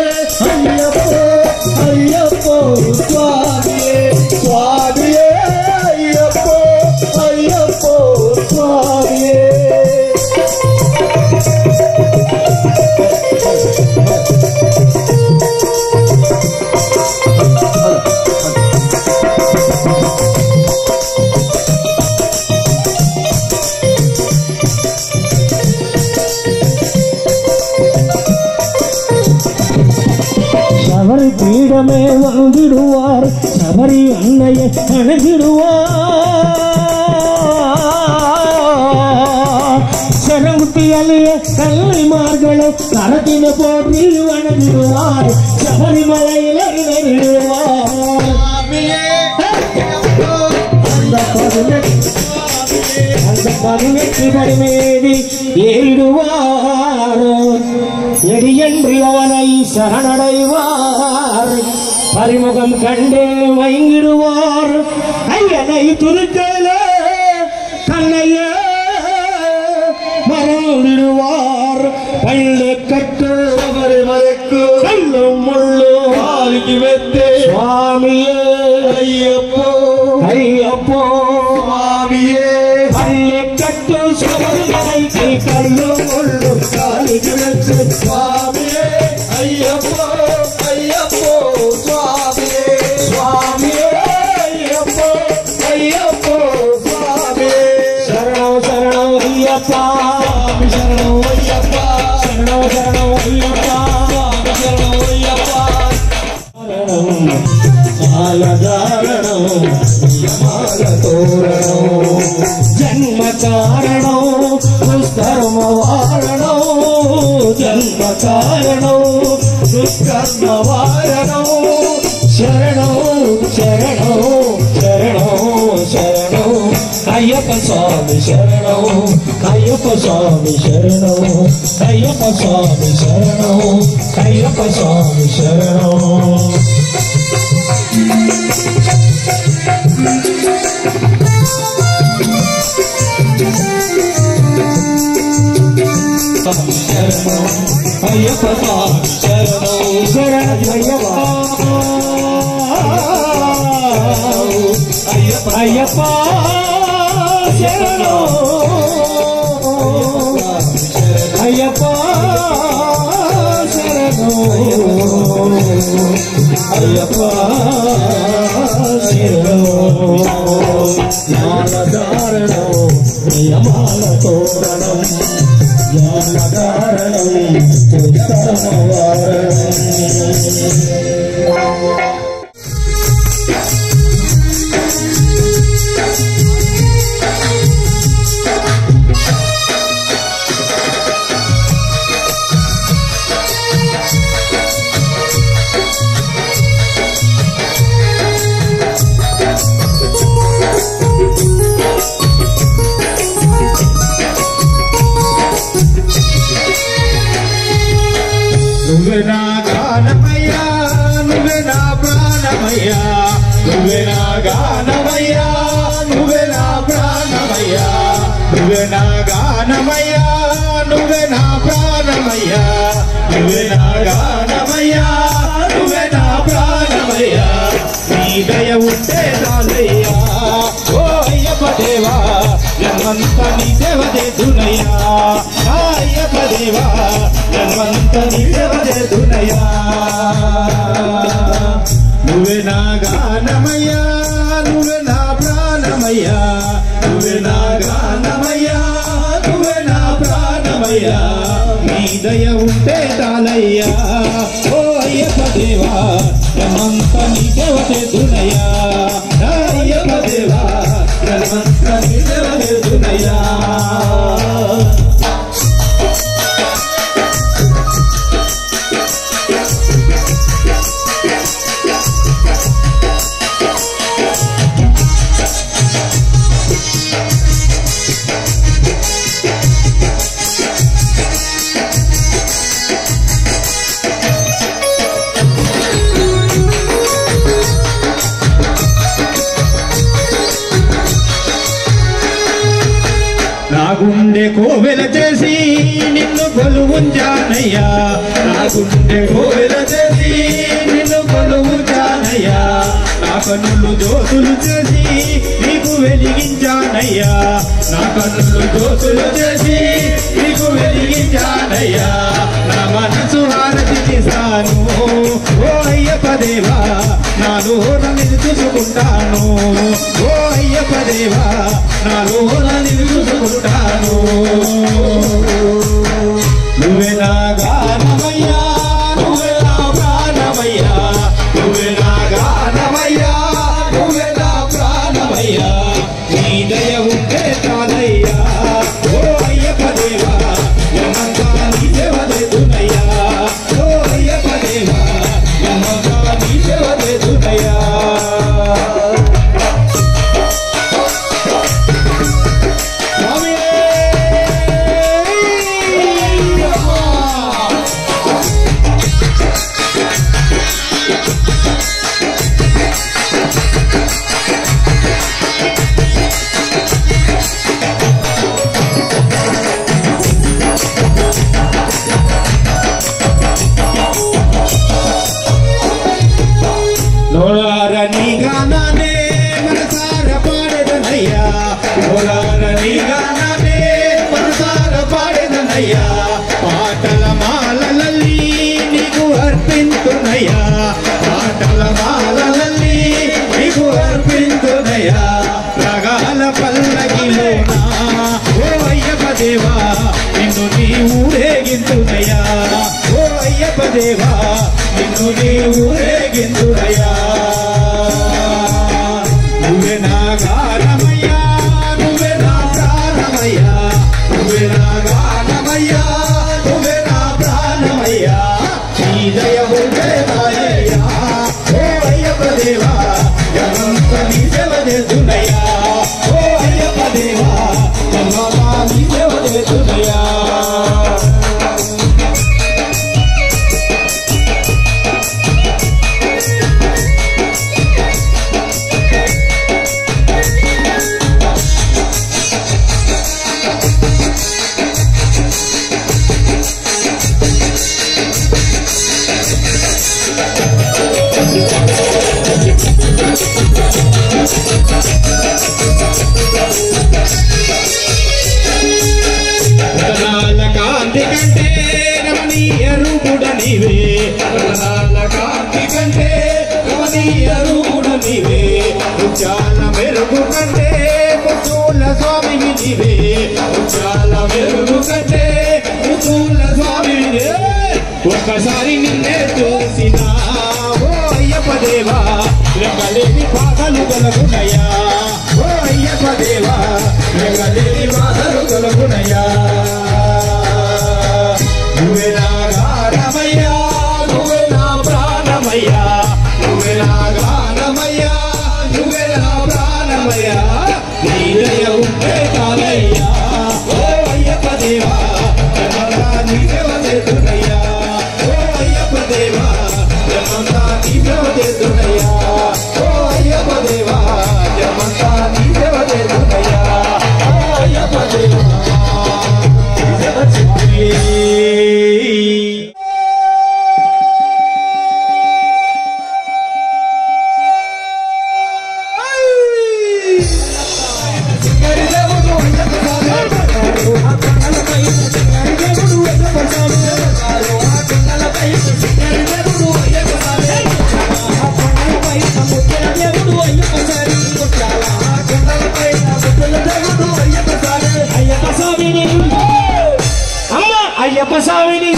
ஐயப்போ ஐயப்போ சுவாமியே சுவாமியே ஐயப்போ ஐயப்போ சுவாமியே சபரி பீடமே வந்திடுவார் சபரி அன்னையை அணுகிடுவார் சரமுத்தி அழிய கல்விமார்களும் கரத்தின போற்றி வணங்கிடுவார் சபரிமலையில இணைவிடுவார் அந்த 18 படி மீதி ஏறிடுவார் எடியன்றி அவனை சரணடைவார் அறிமுகம் கண்டே வைங்கிடுவார் ஐயனை துருக்கையிலே கண்ணையே மறந்துடுவார் பள்ளி கட்டு கல்லும் முள்ளும் ஆளுக்கு வெத்து சுவாமியே ஐயப்போ ஐயப்போ சுவாமியே பள்ளி கட்டு சுவர்மலைக்கு கல்லும் முள்ளும் ஆளுக்கு வெத்து சுவாமியே ஐயப்போ ஐயப்போ சுவாமியே சுவாமியே ஐயப்போ ஐயப்போ சுவாமியே சரணம் சரணம் ஐயப்பா శరణం అయ్యప్ప శరణం శరణం అయ్యప్ప శరణం అయ్యప్ప మాలధారణం మాల తోరణం జన్మ కారణం దుష్కర్మ వారణం జన్మ కారణం దుష్కర్మ వారణం శరణం శరణం శరణం శరణం అయ్యప్ప స్వామి శరణం అయ్యప్ప స్వామి శరణం అయ్యప్ప స్వామి శరణం అయ్యప్ప స్వామి శరణం శరణం అయ్యప్ప స్వామి శరణం శరణయ్యప్ప అయ్యప్ప అయ్యప్ప శరణం అయ్యప్ప శరణం అయ్యప్ప శరణం జ్ఞానధారణం నియమాల తోరణం జ్ఞానధారణం తుత్తరమవారణం నువ్వే నా గానమయ్యా నువ్వే నా ప్రాణమయ్యా నువ్వే నా గానమయ్యా నువ్వే నా ప్రాణమయ్యా నువ్వే నా గానమయ్యా నువ్వే నా ప్రాణమయ్యా నువ్వే నా గానమయ్యా నువ్వే నా ప్రాణమయ్యా నీ దయ ఉంటే చాలయ్యా ఓ అయ్యప్ప దేవా జన్మంతా నీ సేవ చేతునయ్యా అయ్యప్ప దేవా జన్మంతా నీ సేవ చేతునయ్యా నువ్వే నా గానమయ్యా నువ్వే నా ప్రాణమయ్యా నువ్వే నా గానమయ్యా నువ్వే నా ప్రాణమయ్యా నీ దయ ఉంటే చాలయ్యా ఓ అయ్యప్ప దేవా జన్మంతా నీ సేవ చేతునయ్యా అయ్యప్ప దేవా జన్మంతా నీ సేవ చేతునయ్యా నా గుండె కోవెల చేసి నిన్ను కొలువుంచానయ్యా నా గుండె కోవెల చేసి నిన్ను కొలువుంచానయ్యా నా కన్నులు దోసులు చేసి నీకు వెలిగించానయ్యా నా కన్నులు దోసులు చేసి నీకు వెలిగించానయ్యా నా మనసు హారతి చేశాను ఓ అయ్యప్ప దేవా నాలో నిన్ను చూసుకుంటాను ఓ అయ్యప్ప దేవా నాలో నిన్ను చూసుకుంటాను నువ్వే నా గానమయ్యా నువ్వే నా ప్రాణమయ్యా నువ్వే నా గానమయ్యా నువ్వే నా ప్రాణమయ్యా నీ దయ ఉంటే చాలయ్యా ఓ అయ్యప్ప దేవా జన్మంతా నీ సేవ చేతునయ్యా ఓ అయ్యప్ప దేవా జన్మంతా నీ సేవ చేతునయ్యా నోరారని గానానే మనసార పాడేదనయ్యా నోరారని గానానే మనసార పాడేదనయ్యా పాటల మాలలల్లి నీకు అర్పింతునయ్యా పాటల మాలలల్లి నీకు అర్పింతునయ్యా రాగాల పల్లకిలోనా ఓ అయ్యప్ప దేవా నిన్ను నీ ఊరేగింతునయ్యా ఓ అయ్యప్ప దేవా నిన్ను నీ ఊరేగింతునయ్యా నువ్వే నా గానమయ్యా నువ్వే నా ప్రాణమయ్యా నువ్వే నా గానమయ్యా నువ్వే నా ప్రాణమయ్యా నీ దయ ఉంటే నాయయ్యా ఓ అయ్యప్ప దేవా జగమంతా నీ సేవ చేస్తున్నయ్యా ఓ అయ్యప్ప దేవా జగమంతా నీ సేవ చేస్తున్నయ్యా కాంతి కంటే రమణీయ రూపుడ నీవే కాంతి కంటే రమణీయ రూపుడ నీవే ముత్యాల మెరుగు కంటే ముత్తుల స్వామివి నీవే ముత్యాల మెరుగు కంటే ముత్తుల స్వామివి ఒక్కసారి నిన్నే చూసినా ఓ అయ్యప్ప దేవా రెక్కలేని బాధలు తొలగునయ్యా ఓ అయ్యప్ప దేవా రెక్కలేని బాధలు తొలగునయ్యా నువ్వే నా గానమయ్యా నువ్వే నా ప్రాణమయ్యా నువ్వే నా గానమయ్యా నువ్వే నా ప్రాణమయ్యా నీ దయ ఉంటే చాలయ్యా ఓ అయ్యప్ప దేవా జగమంతా నీ సేవ చేస్తున్నయ్యా ఓ అయ్యప్ప దేవా జగమంతా నీ సేవ చేస్తున్నయ్యా ఓ అయ్యప్ప దేవా జగమంతా నీ సేవ చేస్తున్నయ్యా ఓ అయ్యప్ప దేవా అయ్యప్ప స్వామిని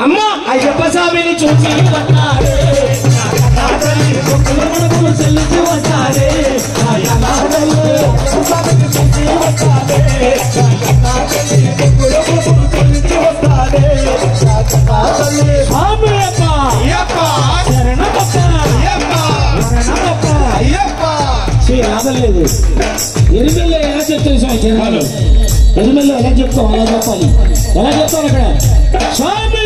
అమ్మ అయ్యప్ప స్వామిని చూసి వస్తాడే చెల్లించి వస్తాడే రాబలేదు ఎరుమెల్లో ఎలా చెప్తారు స్వామి జనాలు ఎరుమెల్లో ఎలా చెప్తాం అలా చెప్పాలి ఎలా చెప్తాను అక్కడ స్వామి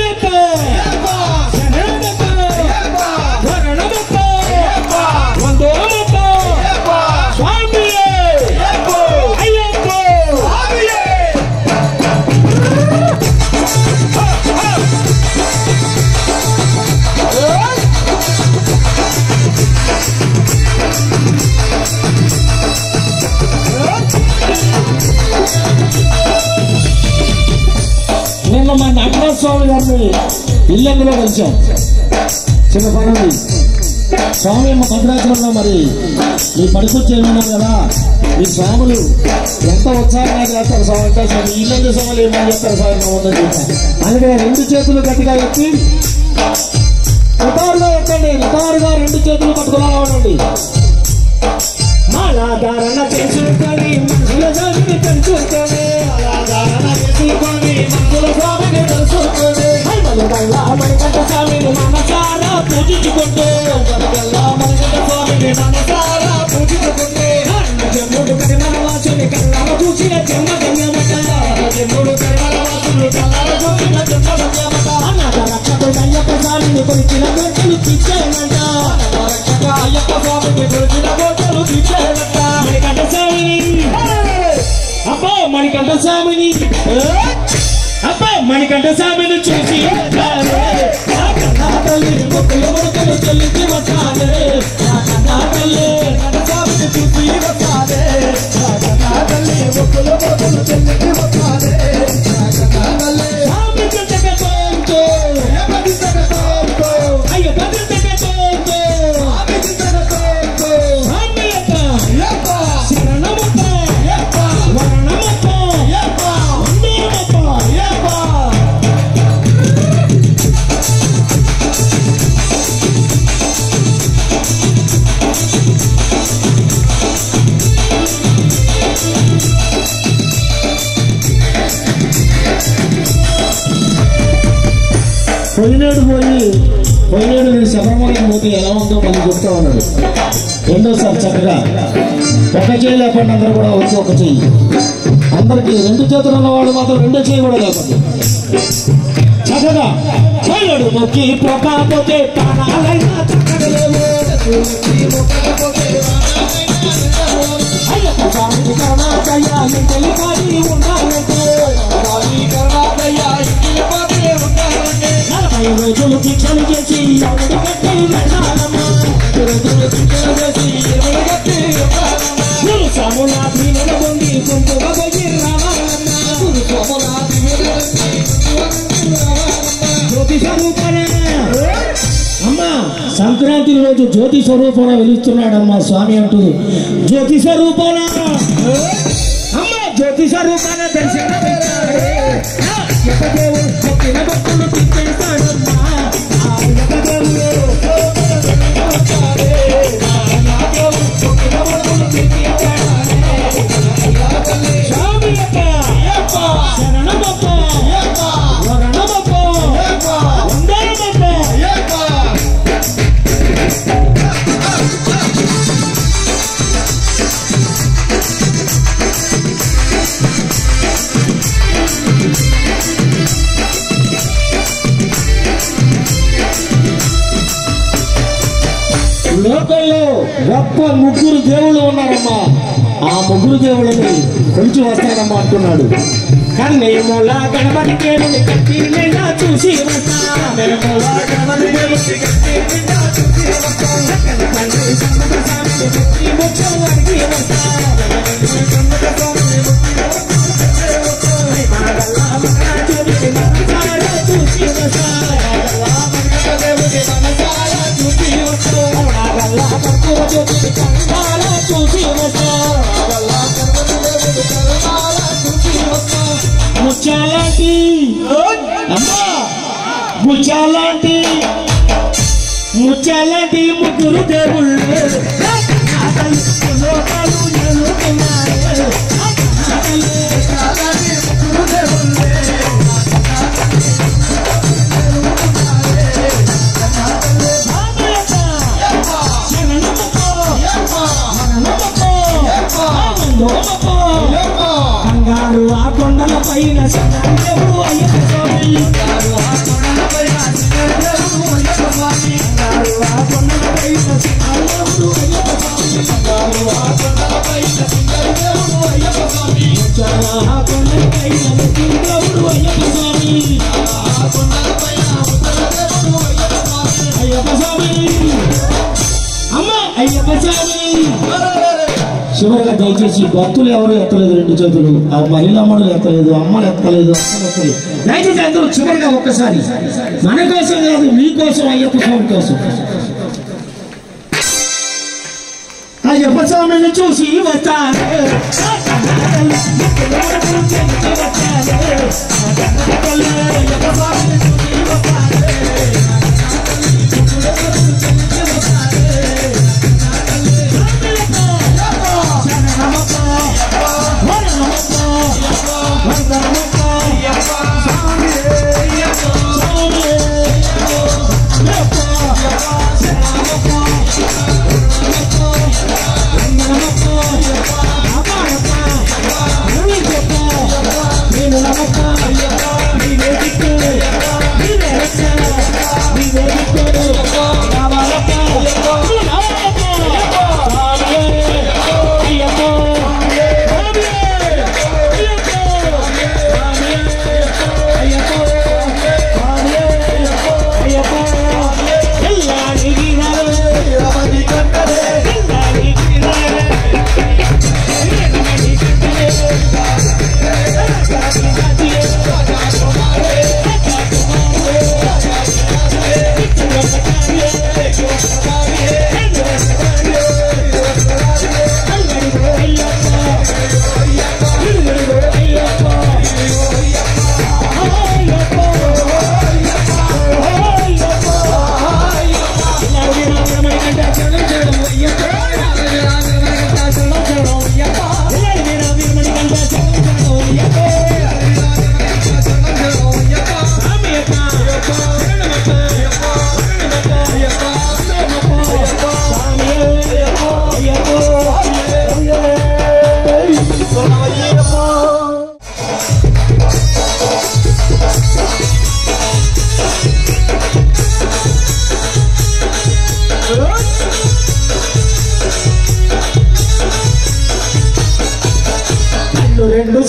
నిన్న మా నటరాజ స్వామి గారిని ఇల్లందులో కలిసాం చిన్న పనుంది స్వామి మా భద్రాచలంలో మరి మీ పడుకొచ్చి ఏమన్నారు కదా ఈ స్వాములు ఎంత ఉత్సాహంగా చేస్తారు స్వామి అంటే స్వామి ఇల్లందు స్వాములు ఏమని చెప్తారు స్వామి ఉందని చెప్పాను అందుకే రెండు చేతులు గట్టిగా ఎత్తి నిటారుగా ఎత్తండి నిటారుగా రెండు చేతులు పట్టుకున్నా ఉండండి అలాధారణ చేసుకొని మనసుల స్వామిని తెలుసుకొని అలాధారణ చేసుకొని మనసుల స్వామిని తెలుసుకొని మణికంఠ స్వామిని మనసారా పూజించుకుంటూ మణికంఠ స్వామిని మనసారా పూజించుకుంటే జన్ముడు కరిమల వాసుని కళ్ళ చూసిన జన్మధన్యమట జన్ముడు కరిమల వాసులు కళ్ళ చూసిన జన్మధన్యమట అనాథ రక్షకుడు అయ్యప్ప స్వామిని కొలిచిన వ్యక్తులు చిచ్చే మణికంఠ స్వామిని అబ్బా మణికంఠ స్వామిని చూసి తల్లి మొక్కలు మొక్కలు చెల్లించి వస్తానే తల్లి స్వామిని చూసి వస్తానే తల్లి మొక్కలు మొక్కలు చెల్లించి వస్తానే స్వామి చింతకతో అయ్యో బదింతకతో స్వామి చింతకతో స్వామియప్ప శరణమప్ప వరణమప్ప వందనమప్ప పోయినేడు నేను శబరిమలకి పోతే ఎలా ఉందో మళ్ళీ చెప్తా ఉన్నాడు. రెండోసారి చక్కగా ఒక చేయి లేకుండా అందరూ కూడా వచ్చి ఒక చెయ్యి, అందరికి రెండు చేతులు ఉన్నవాడు మాత్రం రెండో చేయి కూడా లేకుండా చక్కగా పోయినాడు మొక్కి పోకపోతే ప్రాణాలైనా చక్కగలేవు. అయ్యప్ప స్వామికి కరుణాదయ్యా ఇంటిని కాడి ఉండాలంటే 40 రోజులు దీక్షలు చేసి ఎవరి కట్టి వెళ్ళాలమ్మా గురు స్వాములాది నెలకొండి కుంకుమ పోయి రావాలన్నా జ్యోతి స్వరూపన అమ్మా సంక్రాంతి రోజు జ్యోతి స్వరూపన వెలుస్తున్నాడమ్మా స్వామి అంటూ జ్యోతి స్వరూపన అమ్మ జ్యోతి స్వరూపన దర్శనం భక్తులు తిప్పేస్తాడమ్మా శరణమప్ప వరణమప్ప వందనమప్ప లోకల్లో గొప్ప ముగ్గురు దేవుళ్ళు ఉన్నారమ్మా. ఆ ముగ్గురు దేవుళ్ళని కొలిచి వస్తారమ్మా అంటున్నాడు. కన్నయ్యమూల గణపతి దేవుని కట్టి నిండా చూసి ముచ్చాలాంటి ముగ్గురు దేవుళ్ళు కంగారు ఆ కొండల పైన దేవుడు అయ్యప్ప స్వామి చివరిగా దయచేసి భక్తులు ఎవరు ఎత్తలేదు రెండు చేతులు, ఆ మహిళమ్మలు ఎత్తలేదు, అమ్మలు ఎత్తలేదు, అమ్మలు ఎత్తలేదు. దయచేసి అందరూ చివరిగా ఒక్కసారి మన కోసం కాదు మీకోసం అయ్యప్ప స్వామి కోసం అయ్యప్ప స్వామిని చూసి వస్తాను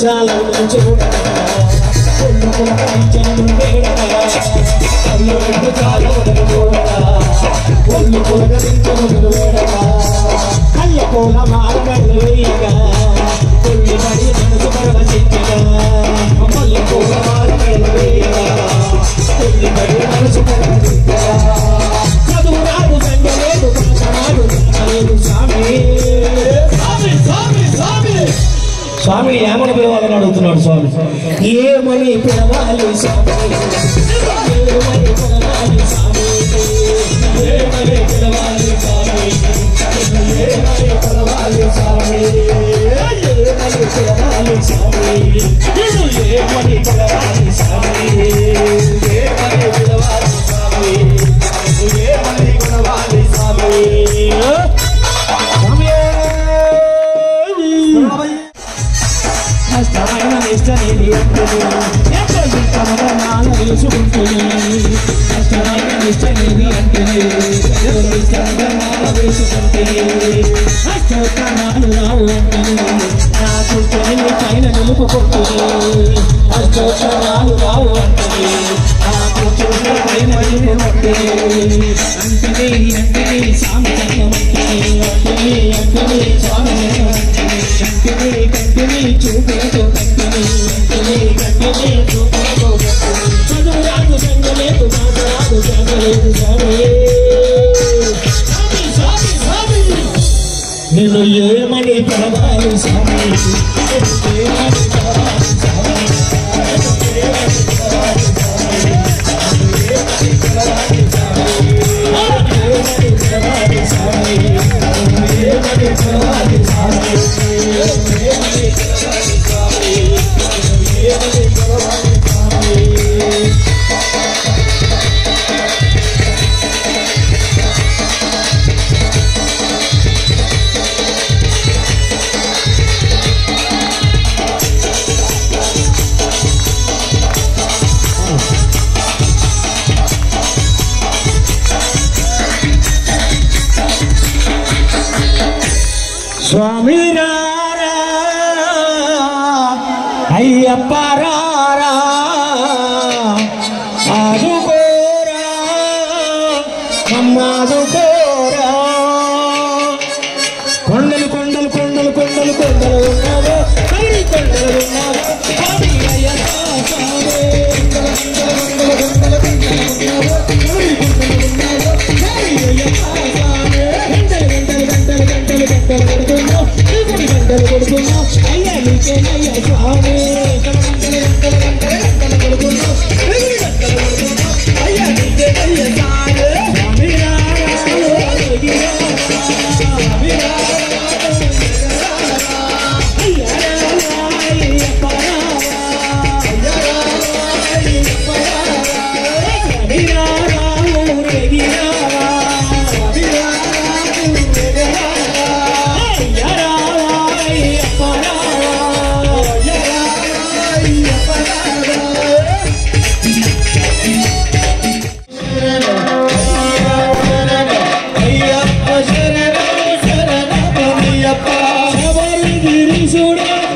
చాలా చూడగా కళ్ళ మారగళ్ళు వేయగా కొల్లి పడి మనసు పరవశించగా మళ్ళీ పూల మారగళ్ళు వేయగా కొల్లి పడి మనసు పరవశించగా చదువు రాదు సంగలేదు భాషనాడు లేదు స్వామి ఏమని పిలవాలని అడుగుతున్నాడు స్వామి ఏమని పిలవాలి స్వామి ఏమని పిలవాలి స్వామి ఏమని పిలవాలి స్వామి ఏమని పిలవాలి స్వామి ఏమని పిలవాలి స్వామి ఏమని పిలవాలి స్వామి ఏమని పిలవాలి స్వామి ఏమని పిలవాలి స్వామి కష్టమైన నిష్టనిధి అంటేనే సమాధానాలు వేసుకుంటుంది కష్టమైన నిష్టనిధి అంటేనే సమాధానాలు వేసుకుంటుంది అష్టోత్తరాలు రావు అంటేనే నా చుట్టూ పైన నిలుపుకుంటుంది అష్టోత్తరాలు రావు అంటేనే నా చుట్టూ పైన నిలుపుకుంటుంది అంటేనే అంటేనే స్వామి అంటేనే అంటేనే స్వామి కంటిని కంటిని చూపులతో కంటిని చూపులతో చదువు రాదు సంగలేదు మాట రాదు సంగలేదు స్వామి నేను ఏమని పిలవాలి స్వామి ఏమని పిలవాలి స్వామి ఏమని పిలవాలి స్వామి ఏమని పిలవాలి స్వామి ఏమని పిలవాలి స్వామి స్వామి రారా అయ్యప్ప రారా ఆదుకోరా అమ్మాదుకోరా కొండలు కొండలు కొండలు కొండలు కొండలు ఉన్నావో కడి కొండలు ఉన్నావో స్వామి అయ్యప్ప స్వామి కొండలు కొండలు కొండలు ఉన్నావో కడి కొండలు ఉన్నావో స్వామి అయ్యప్ప స్వామి గంటలు గంటలు గంటలు కొడుతున్నావు గంటలు కొడుతున్నావు అయ్యా నీకేనయ్యా స్వామి గంటలు గంటలు గంటలు గంటలు కొడుతున్నావు గంటలు కొడుతున్నావు అయ్యా నీకేనయ్యా స్వామి స్వామి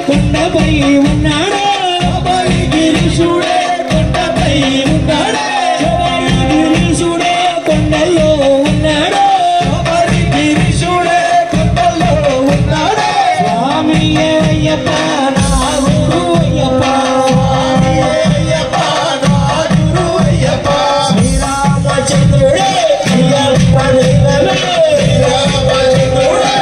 కొండపై ఉన్నాడు గిరీశుడే కొండపై ఉన్నాడు గిరీశుడే కొండల్లో ఉన్నాడు గిరీశుడే కొండల్లో ఉన్నాడు స్వామి అయ్యప్ప నా గురు అయ్యప్ప అయ్యప్ప నా గురు అయ్యప్ప శ్రీరామచంద్రుడే అయ్యప్ప దైవమే శ్రీరామచంద్రుడే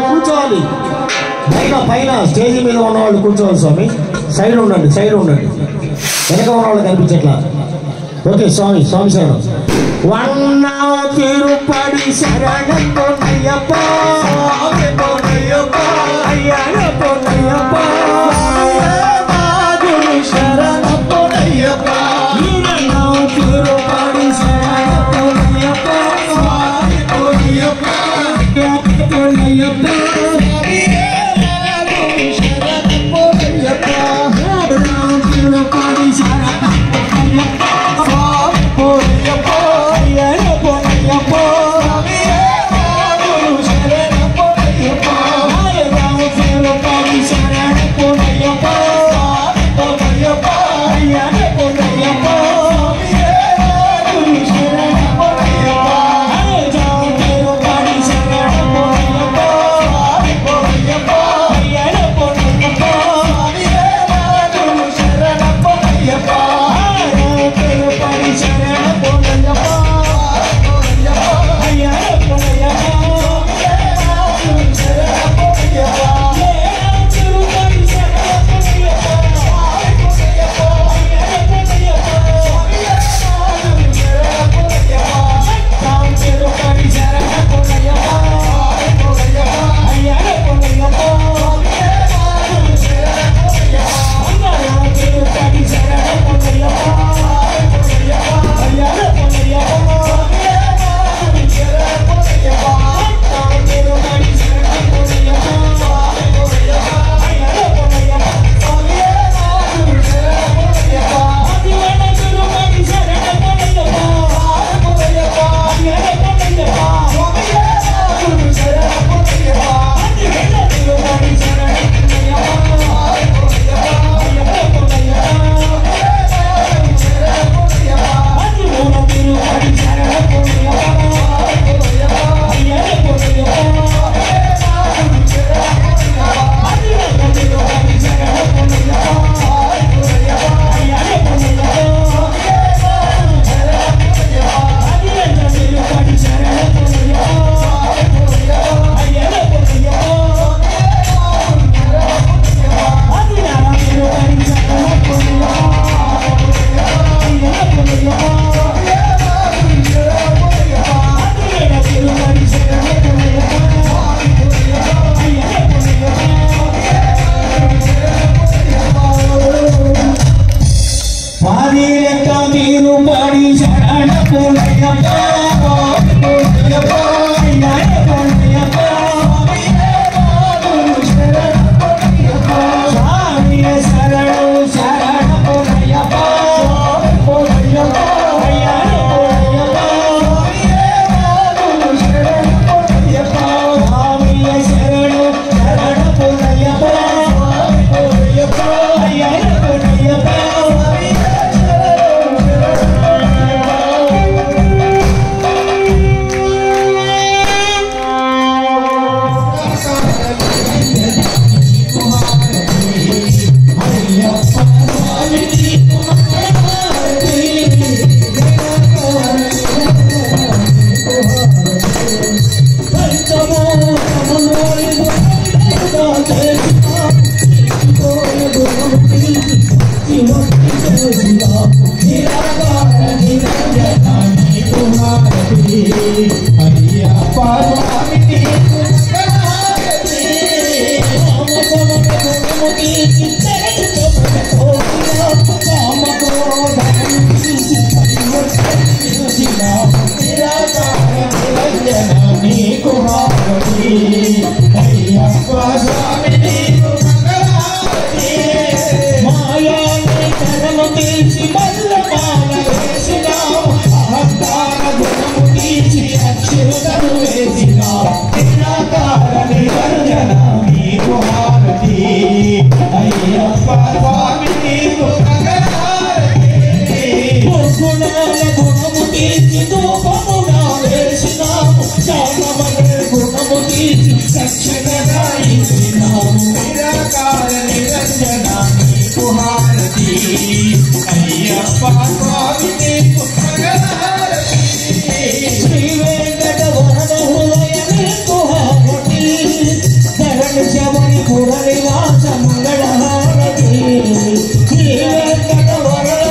కూర్చోవాలి పైన స్టేజ్ మీద ఉన్నవాళ్ళు కూర్చోవాలి స్వామి సైడ్ ఉండండి వెనక ఉన్న వాళ్ళు కనిపించట్లా. ఓకే స్వామి శరణం. వన్నా తిరుపడి శరణం పొన్నయ్యప్ప అయ్యాన పొన్నయ్యప్ప గురు శరణం పొన్నయ్యప్ప తిరుపడి శరణం Ponnayyappa Ponnayyappa Pura Vivasa Mangala Harati, Sri Venkata Varana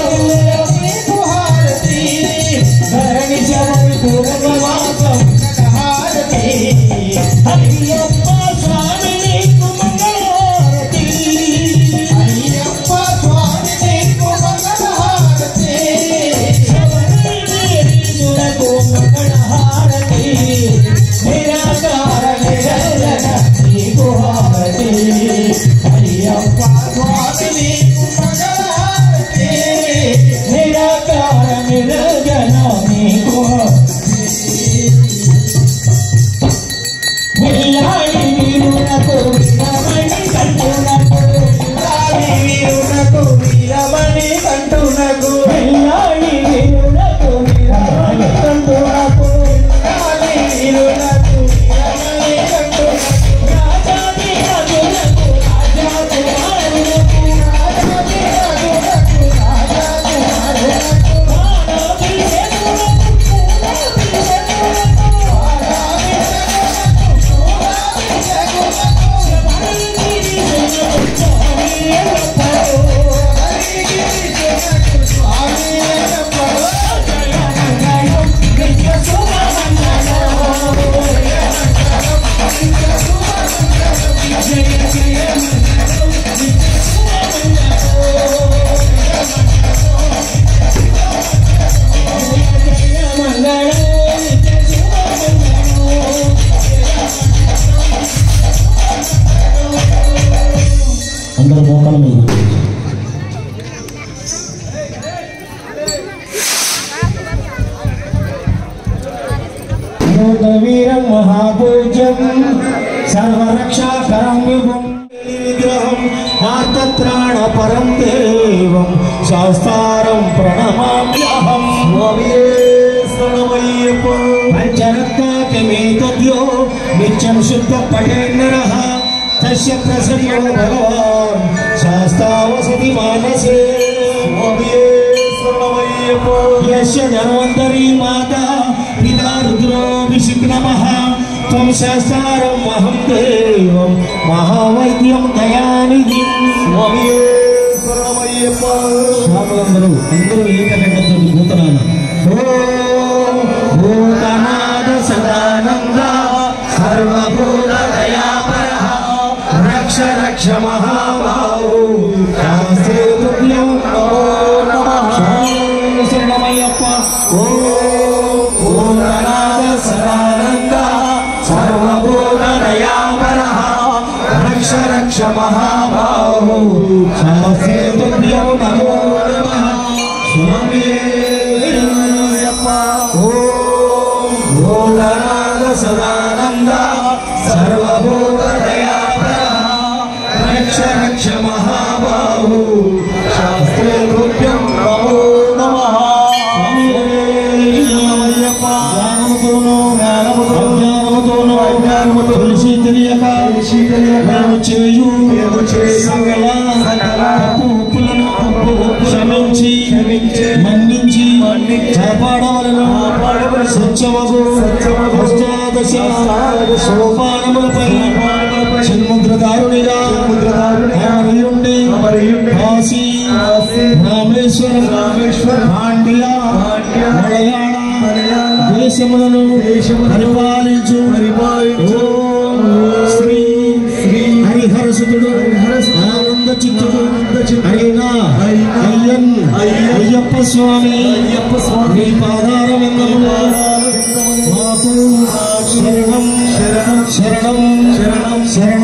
సర్వరక్షాకరం విగ్రహం ఆర్తత్రాణ పరం దేవం శాస్త్రం ప్రణమామ్యహం పంచరత్నాకమేతద్యో నిత్యం శుద్ధ పఠేన్నరః తస్య ప్రసన్నో భగవాన్ శాస్త్రావసతి మానసే యస్య ధన్వంతరీ మాతా పితా రుద్రో విశిగ్నమః త్వం శాస్త్రం అహం దేవం మహావైద్యం దయానిధిం స్వాములందరూ అందరూ ఏకకంఠంతో భూతనాద భూతనాద సదానంద సర్వభూత దయాపరః రక్ష రక్ష మహాబాహు శాస్త్రే తుభ్యం నమో నమః శరణమయ్యప్ప భూతనాద సదానంద సర్వభూత దయాపరః రక్ష రక్ష మహాబాహు శాస్త్రే తుభ్యం నమో నమః స్వామి భూతనాద సదానంద సర్వభూత దయాపరః రక్ష రక్ష మహాబాహు శాస్త్రే తుభ్యం నమో నమః తులసి తెలియక చేయు సకల ఉప్పులను క్షమించి మన్నించి కాపాడవలను స్వచ్ఛమగు అష్టాదశ సోపానములపై సముద్రదారునిగా అమరుండి కాశీ రామేశ్వరం పాండ్య మలయాళ దేశములను పరిపాలించు శ్రీ హరిహరసుతుడు ఆనంద చిత్తుడు అయినా అయ్యప్ప స్వామి నీ పాదార విందములు మాకు శరణం శరణం శరణం శరణం